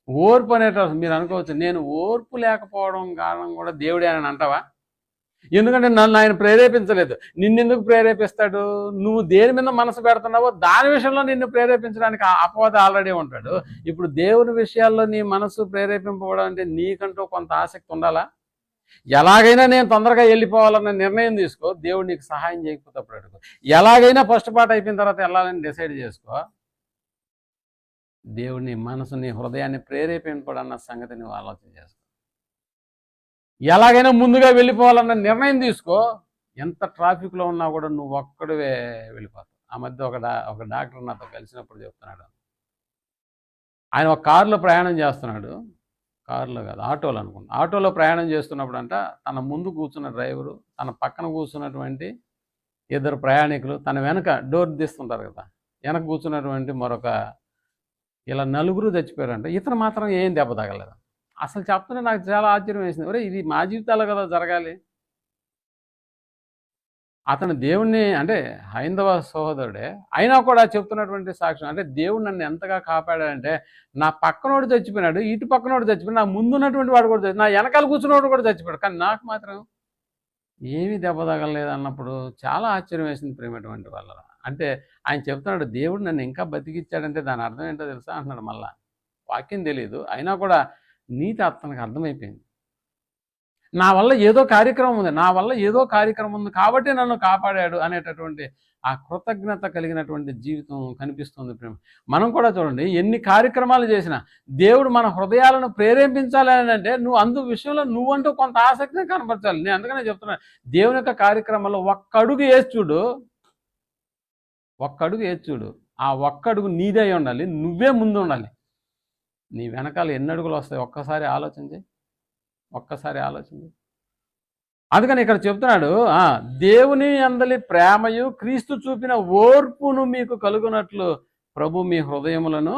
ఓర్పు అనేటప్పుడు మీరు అనుకోవచ్చు, నేను ఓర్పు లేకపోవడం కారణం కూడా దేవుడే అని అంటావా? ఎందుకంటే నన్ను ఆయన ప్రేరేపించలేదు. నిన్నెందుకు ప్రేరేపిస్తాడు? నువ్వు దేని మీద మనసు పెడుతున్నావో దాని విషయంలో నిన్ను ప్రేరేపించడానికి అపవాది ఆల్రెడీ ఉంటాడు. ఇప్పుడు దేవుని విషయాల్లో నీ మనసు ప్రేరేపింపబడం అంటే నీకంటూ కొంత ఆసక్తి ఉండాలా? ఎలాగైనా నేను తొందరగా వెళ్ళిపోవాలన్న నిర్ణయం తీసుకో. దేవుడు నీకు సహాయం చేయకపోతే అప్పుడు అడుగు. ఎలాగైనా ఫస్ట్ పార్ట్ అయిపోయిన తర్వాత వెళ్ళాలని డిసైడ్ చేసుకో. దేవుని మనసుని హృదయాన్ని ప్రేరేపింపడన్న సంగతి నువ్వు ఆలోచన చేసుకో. ఎలాగైనా ముందుగా వెళ్ళిపోవాలన్న నిర్ణయం తీసుకో. ఎంత ట్రాఫిక్లో ఉన్నా కూడా నువ్వు ఒక్కడివే వెళ్ళిపోతావు. ఆ మధ్య ఒక డాక్టర్ నాతో కలిసినప్పుడు చెప్తున్నాడు, ఆయన ఒక కారులో ప్రయాణం చేస్తున్నాడు. కారులో కాదు, ఆటోలో అనుకుంటా. ఆటోలో ప్రయాణం చేస్తున్నప్పుడు అంట తన ముందు కూర్చున్న డ్రైవరు, తన పక్కన కూర్చున్నటువంటి 2 ప్రయాణికులు, తన వెనక డోర్ తీస్తుంటారు కదా, వెనక కూర్చున్నటువంటి మరొక ఇలా 4 చచ్చిపోయారంట. ఇతను మాత్రం ఏం దెబ్బ తగలేదు. అసలు చెప్తున్నా నాకు చాలా ఆశ్చర్యం వేసింది. ఒరే ఇది మా జీవితాల్లో కదా జరగాలి. అతను దేవుణ్ణి అంటే హైందవ సహోదరుడే అయినా కూడా చెప్తున్నటువంటి సాక్ష్యం అంటే దేవుడు నన్ను ఎంతగా కాపాడాడంటే నా పక్కనోడు చచ్చిపోయినాడు, ఇటు పక్కనోడు చచ్చిపోయాడు, నా ముందున్నటువంటి వాడు కూడా చచ్చిపోయాడు, నా వెనకాల కూర్చున్నవాడు కూడా చచ్చిపోయాడు, కానీ నాకు మాత్రం ఏమీ దెబ్బ తగలలేదు అన్నప్పుడు చాలా ఆశ్చర్యం వేసింది ప్రేమటువంటి వాళ్ళ. అంటే ఆయన చెప్తున్నాడు దేవుడు నన్ను ఇంకా బతికిచ్చాడంటే దాని అర్థం ఏంటో తెలుసా అంటున్నాడు. మళ్ళా వాక్యం తెలియదు అయినా కూడా నీతి అతనికి అర్థమైపోయింది. నా వల్ల ఏదో కార్యక్రమం ఉంది కాబట్టి నన్ను కాపాడాడు అనేటటువంటి ఆ కృతజ్ఞత కలిగినటువంటి జీవితం కనిపిస్తుంది ప్రేమ. మనం కూడా చూడండి, ఎన్ని కార్యక్రమాలు చేసినా దేవుడు మన హృదయాలను ప్రేరేపించాలి అని అంటే నువ్వు విషయంలో నువ్వంటూ కొంత ఆసక్తిని కనపరచాలి. నేను అందుకనే చెప్తున్నాను, దేవుని యొక్క కార్యక్రమంలో ఒక్క అడుగు వేసి చూడు. ఆ ఒక్క అడుగు నీదే ఉండాలి, నువ్వే ముందు ఉండాలి. నీ వెనకాల ఎన్ని అడుగులు వస్తాయి ఒక్కసారి ఆలోచించి. అందుకని ఇక్కడ చెప్తున్నాడు, దేవుని అందలి ప్రేమయు క్రీస్తు చూపిన ఓర్పును మీకు కలుగునట్లు ప్రభు మీ హృదయములను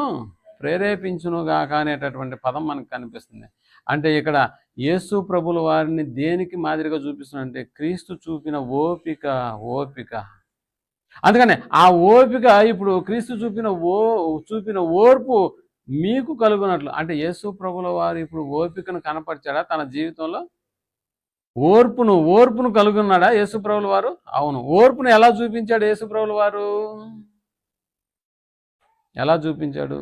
ప్రేరేపించునుగాక అనేటటువంటి పదం మనకు కనిపిస్తుంది. అంటే ఇక్కడ యేసు ప్రభుల వారిని దేనికి మాదిరిగా చూపిస్తున్నాడంటే క్రీస్తు చూపిన ఓపిక. అందుకనే ఆ ఓపిక ఇప్పుడు క్రీస్తు చూపిన ఓర్పు మీకు కలుగునట్లు. అంటే యేసు ప్రభుల వారు ఇప్పుడు ఓపికను కనపరిచాడా తన జీవితంలో? ఓర్పును కలుగున్నాడా యేసు ప్రభుల వారు? అవును. ఓర్పును ఎలా చూపించాడు యేసు ప్రభుల వారు? ఎలా చూపించాడు?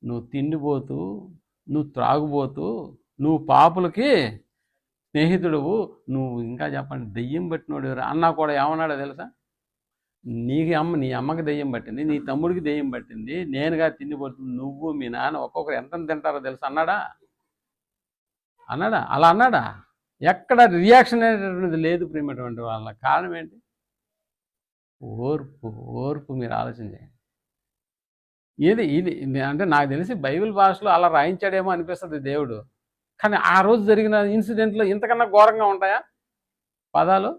నువ్వు తిండిపోతూ, నువ్వు త్రాగుబోతూ, నువ్వు పాపులకి స్నేహితుడువు, నువ్వు ఇంకా చెప్పండి దెయ్యం పట్టినోడు అన్నా కూడా ఏమన్నాడో తెలుసా? నీ అమ్మకి దెయ్యం పట్టింది, నీ తమ్ముడికి దెయ్యం పట్టింది, నేనుగా తిండిపోతుంది, నువ్వు మీ నాన్న ఒక్కొక్కరు ఎంత తింటారో తెలుసా అన్నాడా? అలా అన్నాడా? ఎక్కడ రియాక్షన్ అనేటటువంటిది లేదు ప్రియమైనటువంటి వాళ్ళ. కారణం ఏంటి? ఓర్పు. మీరు ఆలోచన చేయండి. ఇది అంటే నాకు తెలిసి బైబిల్ భాషలో అలా రాయించాడేమో అనిపిస్తుంది దేవుడు. కానీ ఆ రోజు జరిగిన ఇన్సిడెంట్లో ఇంతకన్నా ఘోరంగా ఉంటాయా పదాలు?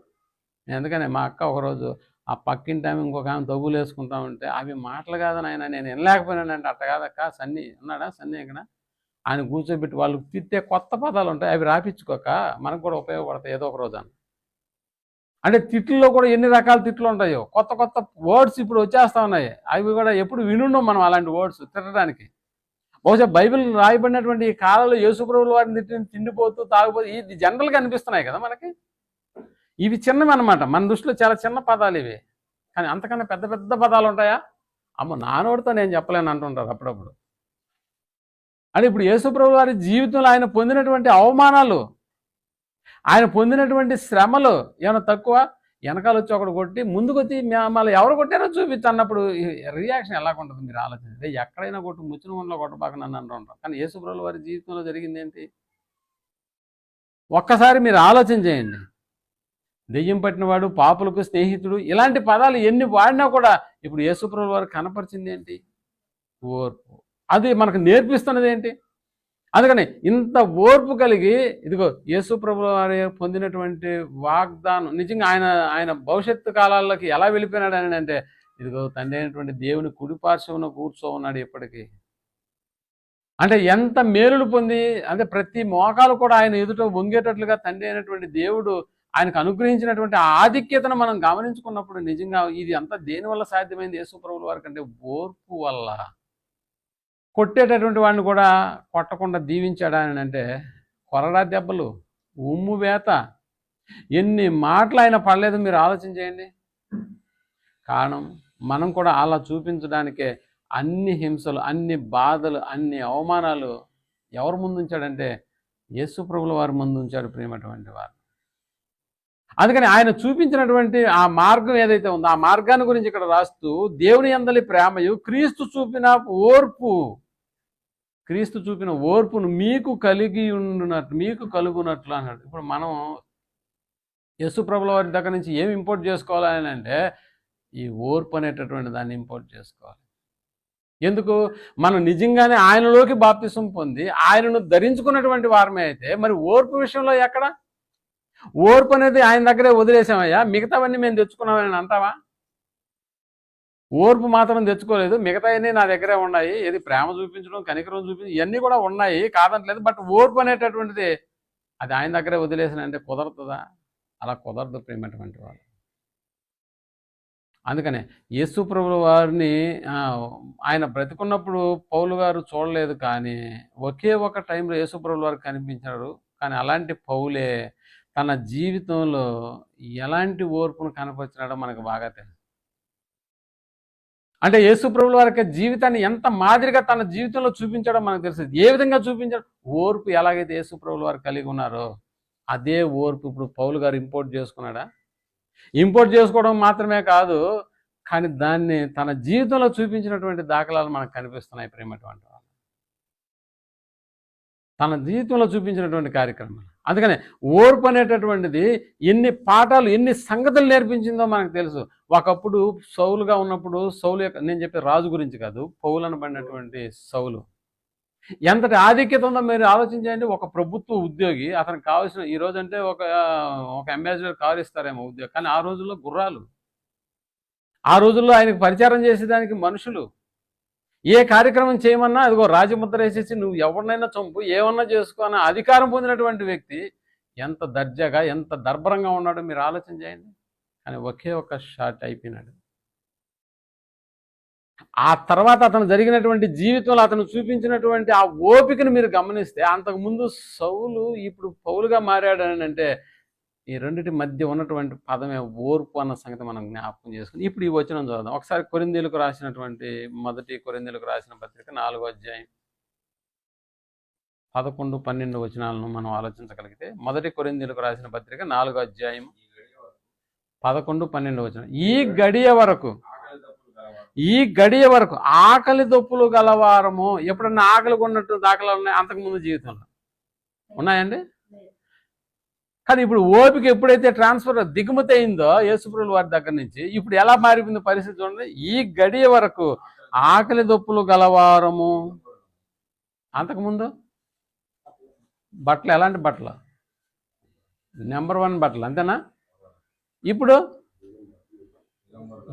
ఎందుకని మా అక్క ఒకరోజు ఆ పక్కింటి ఆమె ఇంకొక ఆమె తగులు వేసుకుంటా ఉంటే అవి మాటలు కాదని ఆయన నేను వినలేకపోయినానంటే అట్ట కాదక్క సన్నీ ఇక్కడ ఆయన కూర్చోబెట్టి వాళ్ళు తిట్టే కొత్త పదాలు ఉంటాయి, అవి రాపించుకోక మనకు కూడా ఉపయోగపడతాయి ఏదో ఒక రోజు అని. అంటే తిట్లలో కూడా ఎన్ని రకాల తిట్లు ఉంటాయో, కొత్త వర్డ్స్ ఇప్పుడు వచ్చేస్తా ఉన్నాయి. అవి కూడా ఎప్పుడు వినుండం మనం అలాంటి వర్డ్స్ తిట్టడానికి. బహుశా బైబిల్ రాయబడినటువంటి ఈ కాలంలో యేసుప్రభుల వారిని తిండిపోతూ తాగుపోతూ ఇది జనరల్గా అనిపిస్తున్నాయి కదా మనకి. ఇవి చిన్నవి అనమాట, మన దృష్టిలో చాలా చిన్న పదాలు ఇవి. కానీ అంతకన్నా పెద్ద పదాలు ఉంటాయా? అమ్మ నానోడితో నేను చెప్పలేను అంటుంటారు అప్పుడప్పుడు. అంటే ఇప్పుడు యేసుప్రభుల వారి జీవితంలో ఆయన పొందినటువంటి అవమానాలు, ఆయన పొందినటువంటి శ్రమలు ఏమైనా తక్కువ? వెనకాల వచ్చి ఒకడు కొట్టి ముందుకు వచ్చి మళ్ళీ ఎవరు కొట్టారో చూపించి అన్నప్పుడు రియాక్షన్ ఎలాగుంటుంది మీరు ఆలోచించండి. ఎక్కడైనా కొట్టు ముచ్చిన గుండెలో కొట్టబాక నన్ను అంటుంటారు. కానీ యేసుప్రభుల వారి జీవితంలో జరిగింది ఏంటి? ఒక్కసారి మీరు ఆలోచన చేయండి. దెయ్యం పట్టినవాడు, పాపులకు స్నేహితుడు, ఇలాంటి పదాలు ఎన్ని వాడినా కూడా ఇప్పుడు యేసుప్రభుల వారు కనపరిచింది ఏంటి? ఓర్పు. అది మనకు నేర్పిస్తున్నది ఏంటి? అందుకని ఇంత ఓర్పు కలిగి ఇదిగో యేసు ప్రభువు వారు పొందినటువంటి వాగ్దానం నిజంగా ఆయన భవిష్యత్తు కాలాల్లోకి ఎలా వెళ్ళిపోయినాడు అని అంటే, ఇదిగో తండ్రి అయినటువంటి దేవుని కుడిపార్శ్వమున కూర్చో ఉన్నాడు ఇప్పటికీ. అంటే ఎంత మేలులు పొంది, అంటే ప్రతి మోకాలు కూడా ఆయన ఎదుట వంగేటట్లుగా తండ్రి అయినటువంటి దేవుడు ఆయనకు అనుగ్రహించినటువంటి ఆధిక్యతను మనం గమనించుకున్నప్పుడు నిజంగా ఇది అంతా దేనివల్ల సాధ్యమైంది? యేసు ప్రభువు వారి కంటే ఓర్పు వల్ల. కొట్టేటటువంటి వాడిని కూడా కొట్టకుండా దీవించాడు అని అంటే, కొరడా దెబ్బలు, ఉమ్ము వేత, ఎన్ని మాటలు ఆయన పడలేదు మీరు ఆలోచన చేయండి. కారణం మనం కూడా అలా చూపించడానికే అన్ని హింసలు, అన్ని బాధలు, అన్ని అవమానాలు ఎవరు ముందు ఉంచాడంటే యేసు ప్రభువుల వారి ముందు ఉంచాడు ప్రియమైనటువంటి వారు. అందుకని ఆయన చూపించినటువంటి ఆ మార్గం ఏదైతే ఉందో ఆ మార్గాన్ని గురించి ఇక్కడ రాస్తూ, దేవుని యందలి ప్రేమయు క్రీస్తు చూపిన ఓర్పు, క్రీస్తు చూపిన ఓర్పును మీకు కలుగునట్లు అన్నాడు. ఇప్పుడు మనం యేసు ప్రభువుల వారి దగ్గర నుంచి ఏమి ఇంపోర్ట్ చేసుకోవాలని అంటే ఈ ఓర్పు అనేటటువంటి దాన్ని ఇంపోర్ట్ చేసుకోవాలి. ఎందుకు? మనం నిజంగానే ఆయనలోకి బాప్తిసం పొంది ఆయనను ధరించుకున్నటువంటి వారమే అయితే మరి ఓర్పు విషయంలో ఎక్కడ? ఓర్పు అనేది ఆయన దగ్గరే వదిలేసామయ్యా, మిగతావన్నీ మేము తెచ్చుకున్నామని అంటావా? ఓర్పు మాత్రం తెచ్చుకోలేదు, మిగతావన్నీ నా దగ్గరే ఉన్నాయి. ఏది ప్రేమ చూపించడం, కనికరం చూపించడం ఇవన్నీ కూడా ఉన్నాయి, కాదంటలేదు. బట్ ఓర్పు అనేటటువంటిది అది ఆయన దగ్గరే వదిలేసానంటే కుదరతుందా? అలా కుదరదు ప్రేమటువంటి వాళ్ళు. అందుకనే యేసు ప్రభువుల వారిని ఆయన బ్రతికున్నప్పుడు పౌలు గారు చూడలేదు, కానీ ఒకే ఒక టైంలో యేసు ప్రభువుల వారికి కనిపించారు. కానీ అలాంటి పౌలే తన జీవితంలో ఎలాంటి ఓర్పును కనపరిచినాడో మనకు బాగా తెలుసు. అంటే యేసు ప్రభువుల వారి జీవితాన్ని ఎంత మాదిరిగా తన జీవితంలో చూపించాడో మనకు తెలుసు. ఏ విధంగా చూపించాడు? ఓర్పు ఎలాగైతే యేసు ప్రభువుల వారు కలిగి ఉన్నారో అదే ఓర్పు ఇప్పుడు పౌలు గారు ఇంపోర్ట్ చేసుకున్నాడా? ఇంపోర్ట్ చేసుకోవడం మాత్రమే కాదు, కానీ దాన్ని తన జీవితంలో చూపించినటువంటి దాఖలాలు మనకు కనిపిస్తున్నాయి ప్రేమటువంటి వాళ్ళు, తన జీవితంలో చూపించినటువంటి కార్యక్రమాలు. అందుకనే ఓర్పు అనేటటువంటిది ఎన్ని పాఠాలు, ఎన్ని సంగతులు నేర్పించిందో మనకు తెలుసు. ఒకప్పుడు సౌలుగా ఉన్నప్పుడు సౌలు యొక్క, నేను చెప్పే రాజు గురించి కాదు, పౌలు అనబడినటువంటి సౌలు ఎంతటి ఆధిక్యత ఉందో మీరు ఆలోచించండి. ఒక ప్రభుత్వ ఉద్యోగి, అతనికి కావాల్సిన, ఈ రోజు అంటే ఒక అంబాసిడర్ కారు ఇస్తారేమో ఉద్యోగం, కానీ ఆ రోజుల్లో గుర్రాలు, ఆ రోజుల్లో ఆయనకు పరిచారం చేసేదానికి మనుషులు. ఏ కార్యక్రమం చేయమన్నా అదిగో రాజముద్ర వేసేసి నువ్వు ఎవరినైనా చంపు, ఏమన్నా చేసుకో అన్న అధికారం పొందినటువంటి వ్యక్తి ఎంత దర్జాగా, ఎంత దర్భరంగా ఉన్నాడో మీరు ఆలోచన చేయండి. కానీ ఒకే ఒక షాట్ అయిపోయినాడు. ఆ తర్వాత అతను జరిగినటువంటి జీవితంలో అతను చూపించినటువంటి ఆ ఓపికను మీరు గమనిస్తే, అంతకుముందు సౌలు ఇప్పుడు పౌలుగా మారాడు అని అంటే ఈ రెండింటి మధ్య ఉన్నటువంటి పదమే ఓర్పు అన్న సంగతి మనం జ్ఞాపకం చేసుకుని ఇప్పుడు ఈ వచనం చదువుదాం ఒకసారి. కొరింథీయులకు రాసినటువంటి మొదటి కొరింథీయులకు రాసిన పత్రిక 4వ అధ్యాయం 11, 12 వచనాలను మనం ఆలోచించగలిగితే, మొదటి కొరింథీయులకు రాసిన పత్రిక 4వ అధ్యాయం 11, 12 వచనం. ఈ గడియ వరకు ఆకలి దప్పులు గలవారము. ఎప్పుడన్నా ఆకలి కొన్నట్టు దాఖలాలు ఉన్నాయి అంతకుముందు జీవితంలో? ఉన్నాయండి. కానీ ఇప్పుడు ఓపిక ఎప్పుడైతే ట్రాన్స్ఫర్ దిగుమతి అయిందో యేసుప్రభుల వారి దగ్గర నుంచి, ఇప్పుడు ఎలా మారిపోయింది పరిస్థితి చూడండి. ఈ గడియ వరకు ఆకలి దప్పులు గలవారము. అంతకుముందు బట్టలు ఎలాంటి బట్టలు? నెంబర్ 1 బట్టలు, అంతేనా? ఇప్పుడు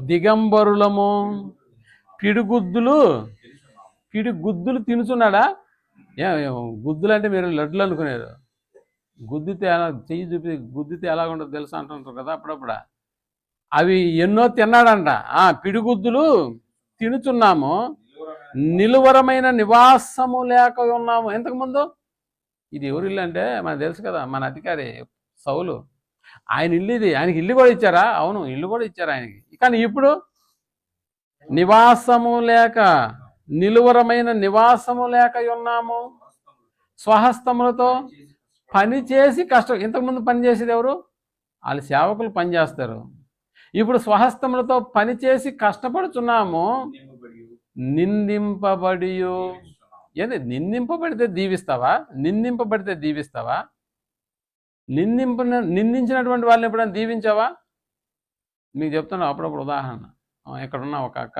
దిగంబరులము, పిడిగుద్దులు తినుచున్నాడా? గుద్దులు అంటే మీరు లడ్డులు అనుకునేది. గుద్దితే ఎలా, చెయ్యి చూపి గుద్దితే ఎలాగుంటుందో తెలుసా అంటుంటారు కదా అప్పుడప్పుడు. అవి ఎన్నో తిన్నాడంట. పిడిగుద్దులు తినుచున్నాము, నిలువరమైన నివాసము లేక ఉన్నాము. ఎంతకుముందు ఇది ఎవరి ఇల్లు అంటే మనకు తెలుసు కదా, మన అధికారి సౌలు. ఆయన ఇల్లు ఇది. ఆయనకి ఇల్లు కూడా ఇచ్చారా? అవును, ఇల్లు కూడా ఇచ్చారు ఆయనకి. కానీ ఇప్పుడు నివాసము లేక, నిలువరమైన నివాసము లేక ఉన్నాము, స్వహస్తములతో పని చేసి కష్టం. ఇంతకుముందు పని చేసేది ఎవరు? వాళ్ళ సేవకులు పని చేస్తారు. ఇప్పుడు స్వహస్తములతో పని చేసి కష్టపడుచున్నాము, నిందింపబడి. ఏది నిందింపబడితే దీవిస్తావా? నిందించినటువంటి వాళ్ళని ఎప్పుడైనా దీవించావా? మీకు చెప్తున్నా అప్పుడప్పుడు ఉదాహరణ. ఇక్కడున్న ఒక అక్క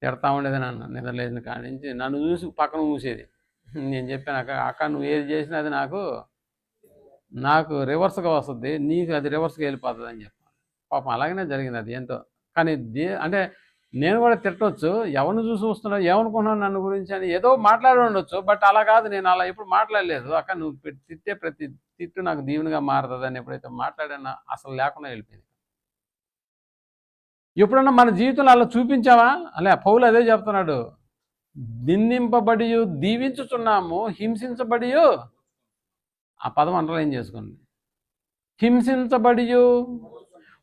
తిడతా ఉండేది నన్ను నిద్రలేసిన కాడి నుంచి. నన్ను చూసి పక్కన మూసేది. నేను చెప్పాను, అక్క నువ్వు ఏది చేసినా అది నాకు రివర్స్గా వస్తుంది, నీకు అది రివర్స్గా వెళ్ళిపోతుంది అని చెప్పాను. పాపం అలాగనే జరిగింది అది ఏంటో. కానీ అంటే నేను కూడా తిట్టవచ్చు, ఎవరిని చూసి వస్తున్నావు, ఏమనుకున్నావు నన్ను గురించి అని ఏదో మాట్లాడి ఉండొచ్చు. బట్ అలా కాదు, నేను అలా ఎప్పుడు మాట్లాడలేదు. అక్క నువ్వు తిట్టే ప్రతి తిట్టు నాకు దీవెనగా మారుతుంది అని ఎప్పుడైతే మాట్లాడానో అసలు లేకుండా వెళ్ళిపోయింది. ఎప్పుడన్నా మన జీవితంలో అలా చూపించావా? అలా పౌలు అదే చెప్తున్నాడు, నిందింపబడి దీవించుచున్నాము, హింసించబడి, ఆ పదం అండర్లైన్ చేసుకోండి, హింసించబడి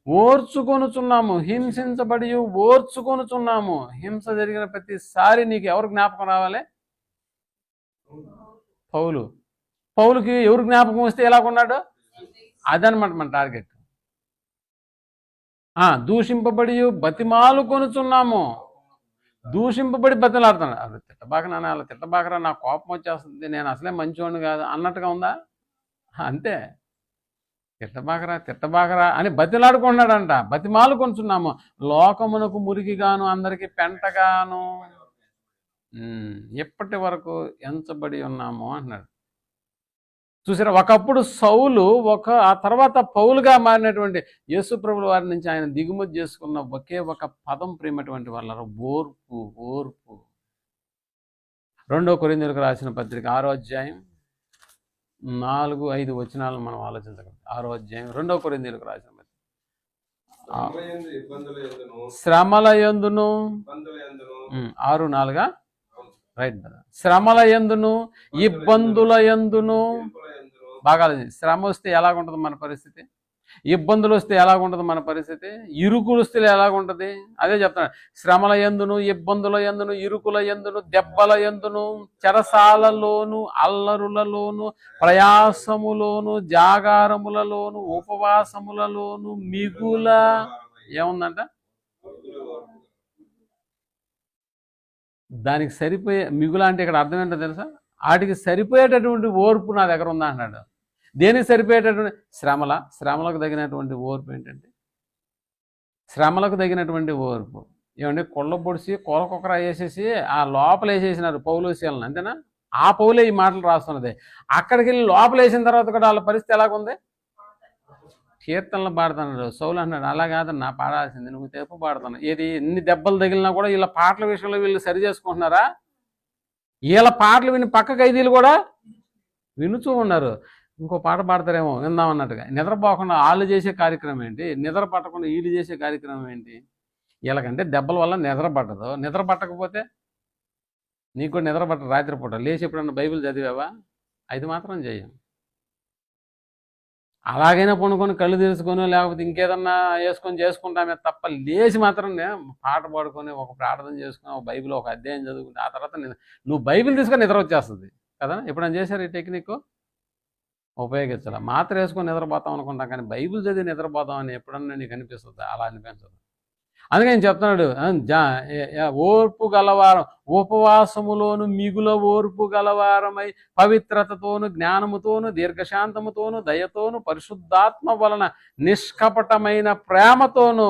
ఓర్చుకొనుచున్నాము, హింసించబడి ఓర్చుకొనుచున్నాము. హింస జరిగిన ప్రతిసారి నీకు ఎవరు జ్ఞాపకం రావాలి? పౌలుకి ఎవరు జ్ఞాపకం వస్తే ఎలాగున్నాడు? అదనమాట మన టార్గెట్. దూషింపబడి బతిమాలు కొనుచున్నాము, దూషింపబడి బతిలాడుతున్నాడు. అది తిట్టబాక నాన్న, అలా తిట్టబాకరా, నాకు కోపం వచ్చేస్తుంది, నేను అసలే మంచివాడిని కాదు అన్నట్టుగా ఉందా? అంతే, తిట్టబాకరా అని బతిలాడుకున్నాడంట. బతిమాలు కొంచున్నాము, లోకమునకు మురికిగాను అందరికి పెంటగాను ఎప్పటి వరకు ఎంచబడి ఉన్నాము అంటున్నాడు. చూసారా, ఒకప్పుడు సౌలు ఆ తర్వాత పౌలుగా మారినటువంటి యేసు ప్రభుల వారి నుంచి ఆయన దిగుమతి చేసుకున్న ఒకే ఒక పదం ప్రేమటువంటి వాళ్ళ ఓర్పు. 2 కొరింథీయులకు రాసిన పత్రిక 6వ అధ్యాయం 4-5 వచనాలను మనం ఆలోచించగలం. 6వ అధ్యాయం 2 కొరింథీయులకు రాసిన పత్రిక. శ్రమల యందును 6:4 రైట్ కదా. శ్రమల యందును ఇబ్బందుల యందును, బాగా శ్రమ వస్తే ఎలాగుంటుంది మన పరిస్థితి, ఇబ్బందులు వస్తే ఎలాగుంటుంది మన పరిస్థితి, ఇరుకులు వస్తే ఎలాగుంటుంది? అదే చెప్తాను, శ్రమల యందును ఇబ్బందుల యందును ఇరుకుల యందును దెబ్బల యందును చెరసాలలోను అల్లరులలోను ప్రయాసములోను జాగారములలోను ఉపవాసములలోను మిగుల ఏముందంట, దానికి సరిపోయే మిగుల అంటే ఇక్కడ అర్థం ఏంటో తెలుసా? వాటికి సరిపోయేటటువంటి ఓర్పు నా దగ్గర ఉందా అన్నాడు. దేనికి సరిపోయేటటువంటి శ్రమలకు తగినటువంటి ఓర్పు ఏంటంటే, శ్రమలకు తగినటువంటి ఓర్పు ఏమంటే, కొళ్ళ పొడిచి కొలకొకర వేసేసి ఆ లోపల వేసేసినారు పౌలుశీలను, అంతేనా? ఆ పౌలే ఈ మాటలు రాస్తున్నది. అక్కడికి వెళ్ళి లోపల వేసిన తర్వాత కూడా వాళ్ళ పరిస్థితి ఎలాగుంది? కీర్తనలు పాడుతున్నాడు. సౌలు అన్నాడు, అలా కాదన్నా పాడాల్సింది, నువ్వు తెప్పు పాడుతున్నావు. ఏది ఎన్ని దెబ్బలు తగిలినా కూడా వీళ్ళ పాటల విషయంలో వీళ్ళు సరి చేసుకుంటున్నారా? వీళ్ళ పాటలు విని పక్క ఖైదీలు కూడా వినుచూ ఉన్నారు. ఇంకో పాట పాడతారేమో విందాం అన్నట్టుగా. నిద్రపోకుండా వాళ్ళు చేసే కార్యక్రమం ఏంటి, నిద్ర పట్టకుండా వీళ్ళు చేసే కార్యక్రమం ఏంటి? వీళ్ళకంటే దెబ్బల వల్ల నిద్ర పట్టదు. నిద్ర పట్టకపోతే నీకు కూడా నిద్ర పట్టదు. రాత్రిపూట లేచి ఎప్పుడన్నా బైబిల్ చదివావా? అది మాత్రం చేయం. అలాగైనా పండుకొని కళ్ళు తెరుచుకొని లేకపోతే ఇంకేదన్నా వేసుకొని చేసుకుంటామే తప్ప, లేచి మాత్రం పాట పాడుకొని ఒక ప్రార్థన చేసుకుని ఒక బైబిల్ ఒక అధ్యాయం చదువుకుంటే ఆ తర్వాత నువ్వు బైబిల్ తీసుకొని నిద్ర వచ్చేస్తుంది కదా. ఎప్పుడైనా చేశారు ఈ టెక్నిక్? ఉపయోగించాల. మాత్ర వేసుకొని నిద్రపోతాం అనుకుంటాం, కానీ బైబిల్ చదివి నిద్రపోతామని ఎప్పుడన్నా నీకు అనిపిస్తుంది? అలా అనిపించదు. అందుకే నేను చెప్తున్నాడు, ఓర్పు గలవారం, ఉపవాసములోను మిగుల ఓర్పు గలవారమై పవిత్రతతోను జ్ఞానముతోను దీర్ఘశాంతముతోను దయతోను పరిశుద్ధాత్మ వలన నిష్కపటమైన ప్రేమతోను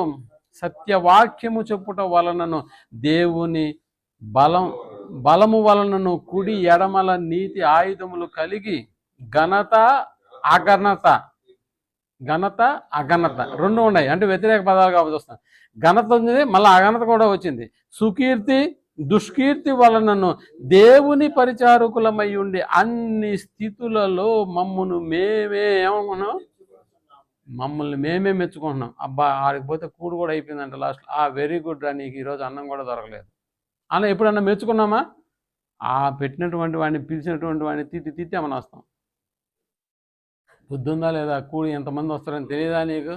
సత్యవాక్యము చెప్పుట వలనను దేవుని బలము వలనను కుడి ఎడమల నీతి ఆయుధములు కలిగి ఘనత అఘనత రెండు ఉన్నాయి. అంటే వ్యతిరేక పదాలు కాబట్టి వస్తాయి. ఘనత ఉంది, మళ్ళీ అఘనత కూడా వచ్చింది. సుకీర్తి దుష్కీర్తి వలనను దేవుని పరిచారకులమై ఉండి అన్ని స్థితులలో మమ్మల్ని మేమే మెచ్చుకుంటున్నాం. అబ్బా ఆడిపోతే కూడు కూడా అయిపోయిందంట లాస్ట్. వెరీ గుడ్ రా, నీకు ఈరోజు అన్నం కూడా దొరకలేదు అలా ఎప్పుడన్నా మెచ్చుకున్నామా? పెట్టినటువంటి వాడిని పిలిచినటువంటి వాడిని తిట్టామని వస్తాం. బుద్ధి ఉందా లేదా? కూడి ఎంతమంది వస్తారని తెలియదా నీకు?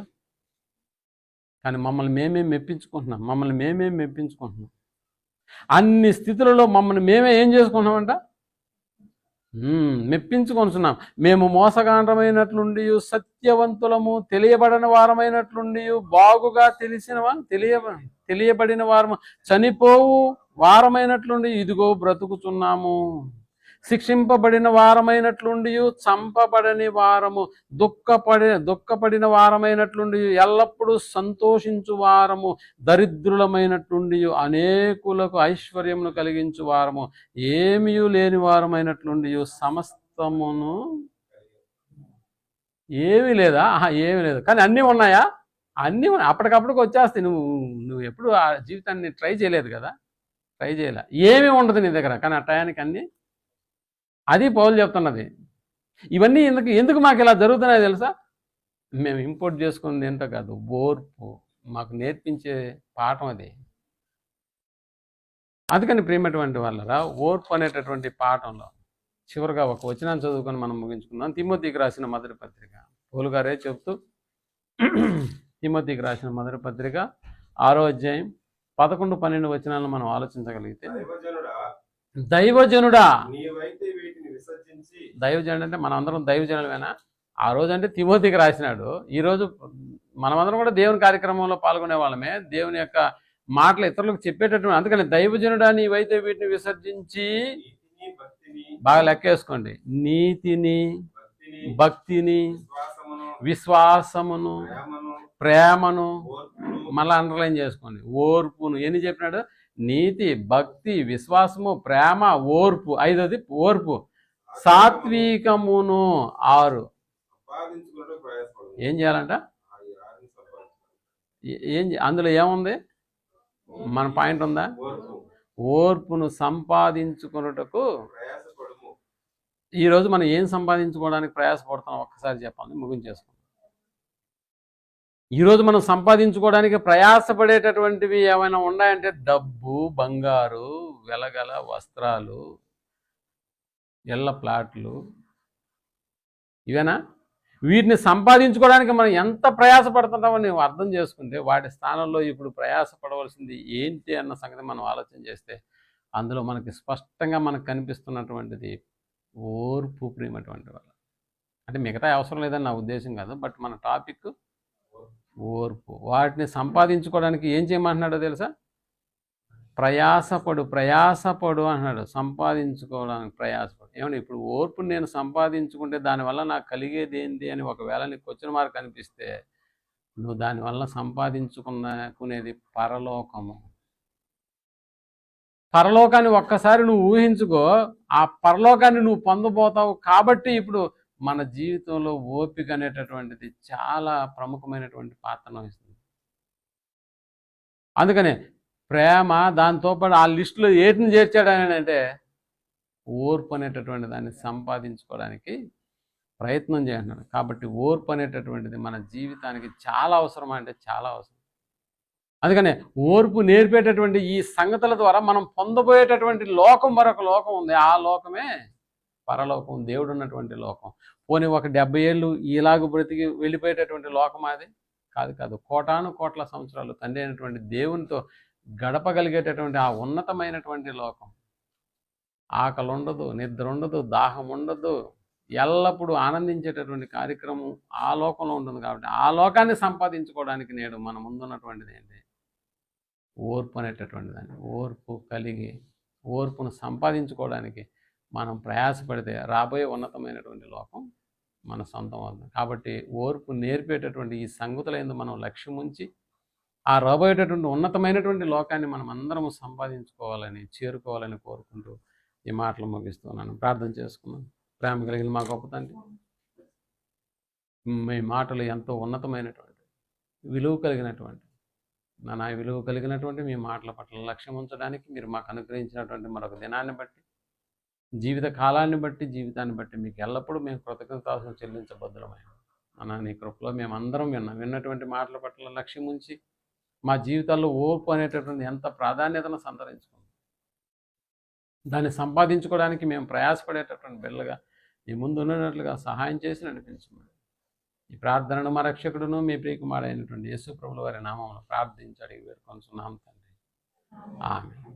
కానీ మమ్మల్ని మేమే మెప్పించుకుంటున్నాం. అన్ని స్థితులలో మమ్మల్ని మేమే ఏం చేసుకుంటున్నామంట? మెప్పించుకుంటున్నాం. మేము మోసగాండ్రమైనట్లుండి సత్యవంతులము, తెలియబడిన వారమైనట్లుండి బాగుగా తెలియబడిన వారము, చనిపోవు వారమైనట్లుండి ఇదిగో బ్రతుకుతున్నాము. శిక్షింపబడిన వారమైనట్లుండి చంపబడని వారము, దుఃఖపడిన వారమైనట్లుండి ఎల్లప్పుడూ సంతోషించు వారము, దరిద్రులమైనట్లుండి అనేకులకు ఐశ్వర్యమును కలిగించు వారము, ఏమీ లేని వారమైనట్లుండి సమస్తమును. ఏమీ లేదా? ఏమీ లేదు, కానీ అన్నీ ఉన్నాయా? అన్నీ ఉన్నాయి, అప్పటికప్పటికి వచ్చేస్తాయి. నువ్వు ఎప్పుడు ఆ జీవితాన్ని ట్రై చేయలేదు కదా, ట్రై చేయలే, ఏమీ ఉండదు నీ దగ్గర, కానీ ఆ టయానికి అన్నీ. అది పౌలు చెప్తున్నది. ఇవన్నీ ఎందుకు మాకు ఇలా జరుగుతున్నాయో తెలుసా? మేము ఇంపోర్ట్ చేసుకున్నది ఏంటో కాదు, ఓర్పు మాకు నేర్పించే పాఠం అది. అందుకని ప్రియమైనటువంటి వాళ్ళరా, ఓర్పు అనేటటువంటి పాఠంలో చివరిగా ఒక వచనాన్ని చదువుకొని మనం ముగించుకుందాం. తిమోతికి రాసిన మొదటి పత్రిక, పౌలు గారే చెప్తూ తిమోతికి రాసిన మొదటి పత్రిక 6వ అధ్యాయం 11-12 వచనాలను మనం ఆలోచించగలిగితే, దైవజనుడా, దైవజనుడు అంటే మనం అందరం దైవజనులమేనా? ఆ రోజు అంటే తిమోతికి రాసినాడు. ఈరోజు మనమందరం కూడా దేవుని కార్యక్రమంలో పాల్గొనే వాళ్ళమే, దేవుని యొక్క మాటలు ఇతరులకు చెప్పేటటువంటి. అందుకని దైవజనుడా, నీవైతే వీటిని విసర్జించి, బాగా లెక్కేసుకోండి, నీతిని, భక్తిని, విశ్వాసమును, ప్రేమను, మళ్ళీ అండర్లైన్ చేసుకోండి, ఓర్పును. ఎన్ని చెప్పినాడు? నీతి, భక్తి, విశ్వాసము, ప్రేమ, ఓర్పు. 5వది ఓర్పు. సాత్వికమును 6. ఏం చేయాలంట? అందులో ఏముంది? మన పాయింట్ ఉందా? ఓర్పును సంపాదించుకున్నటకు. ఈరోజు మనం ఏం సంపాదించుకోవడానికి ప్రయాసపడుతున్నాం ఒక్కసారి చెప్పాలి, ముగించేసుకుందాం. ఈరోజు మనం సంపాదించుకోవడానికి ప్రయాసపడేటటువంటివి ఏమైనా ఉన్నాయంటే డబ్బు, బంగారు, వెలగల వస్త్రాలు, ఇళ్ళ ప్లాట్లు, ఇవేనా? వీటిని సంపాదించుకోవడానికి మనం ఎంత ప్రయాసపడుతున్నామో నువ్వు అర్థం చేసుకుంటే, వాటి స్థానంలో ఇప్పుడు ప్రయాసపడవలసింది ఏంటి అన్న సంగతి మనం ఆలోచన చేస్తే, అందులో మనకి స్పష్టంగా మనకు కనిపిస్తున్నటువంటిది ఓర్పు. ప్రియమైనటువంటి వాళ్ళ, అంటే మిగతా అవసరం లేదని నా ఉద్దేశం కాదు, బట్ మన టాపిక్ ఓర్పు. వాటిని సంపాదించుకోవడానికి ఏం చేయమంటున్నాడో తెలుసా? ప్రయాసపడు అన్నాడు. సంపాదించుకోవడానికి ప్రయాసపడు. ఏమన్నా ఇప్పుడు ఓర్పుని నేను సంపాదించుకుంటే దానివల్ల నాకు కలిగేది ఏంటి అని ఒకవేళ నీకు క్వశ్చన్ మార్క్ అనిపిస్తే, నువ్వు దానివల్ల సంపాదించుకునేది పరలోకము. పరలోకాన్ని ఒక్కసారి నువ్వు ఊహించుకో, ఆ పరలోకాన్ని నువ్వు పొందబోతావు. కాబట్టి ఇప్పుడు మన జీవితంలో ఓపిక అనేటటువంటిది చాలా ప్రముఖమైనటువంటి పాత్రను వహిస్తుంది. అందుకనే ప్రేమ, దాంతోపాటు ఆ లిస్టులో ఏటిని చేర్చాడని అంటే ఓర్పు అనేటటువంటి దాన్ని సంపాదించుకోవడానికి ప్రయత్నం చేస్తున్నాడు. కాబట్టి ఓర్పు అనేటటువంటిది మన జీవితానికి చాలా అవసరం, అంటే చాలా అవసరం. అందుకనే ఓర్పు నేర్పేటటువంటి ఈ సంగతుల ద్వారా మనం పొందబోయేటటువంటి లోకం, మరొక లోకం ఉంది. ఆ లోకమే పరలోకం, దేవుడు ఉన్నటువంటి లోకం. పోనీ ఒక 70 ఏళ్ళు ఇలాగ బ్రతికి వెళ్ళిపోయేటటువంటి లోకం అది కాదు. కోటాను కోట్ల సంవత్సరాలు తండ్రి అయినటువంటి దేవునితో గడపగలిగేటటువంటి ఆ ఉన్నతమైనటువంటి లోకం. ఆకలి ఉండదు, నిద్ర ఉండదు, దాహం ఉండదు, ఎల్లప్పుడూ ఆనందించేటటువంటి కార్యక్రమం ఆ లోకంలో ఉంటుంది. కాబట్టి ఆ లోకాన్ని సంపాదించుకోవడానికి నేడు మన ముందున్నటువంటిది ఏంటి? ఓర్పు అనేటటువంటి దాన్ని. ఓర్పు కలిగి ఓర్పును సంపాదించుకోవడానికి మనం ప్రయాసపడితే రాబోయే ఉన్నతమైనటువంటి లోకం మన సొంతం అవుతుంది. కాబట్టి ఓర్పు నేర్పేటటువంటి ఈ సంగతులందు మనం లక్ష్యం ఉంచి ఆ రాబోయేటటువంటి ఉన్నతమైనటువంటి లోకాన్ని మనం అందరము సంపాదించుకోవాలని, చేరుకోవాలని కోరుకుంటూ ఈ మాటలు ముగిస్తున్నాను. ప్రార్థన చేసుకున్నాను. ప్రేమ కలిగిన మా గొప్ప తండ్రి, మీ మాటలు ఎంతో ఉన్నతమైనటువంటి, విలువ కలిగినటువంటి, నా విలువ కలిగినటువంటి మీ మాటల పట్ల లక్ష్యం ఉంచడానికి మీరు మాకు అనుగ్రహించినటువంటి మరొక దినాన్ని బట్టి, జీవిత కాలాన్ని బట్టి, జీవితాన్ని బట్టి మీకు ఎల్లప్పుడూ మేము కృతజ్ఞతాస్తుతులు చెల్లించబద్దులమైన అన్న నీ కృపలో మేమందరం విన్నటువంటి మాటల పట్ల లక్ష్యం ఉంచి మా జీవితాల్లో ఓర్పు అనేటటువంటి ఎంత ప్రాధాన్యతను సంతరించుకుంది, దాన్ని సంపాదించుకోవడానికి మేము ప్రయాసపడేటటువంటి బిడ్డలుగా మీ ముందు ఉన్నట్లుగా సహాయం చేసి నడిపించమని ఈ ప్రార్థనను మా రక్షకుడును మీ ప్రియకుమారుడైనటువంటి యేసు ప్రభుల వారి నామములో ప్రార్థించి అడిగి వేడుకొనుచున్నాం తండ్రి. ఆమేన్.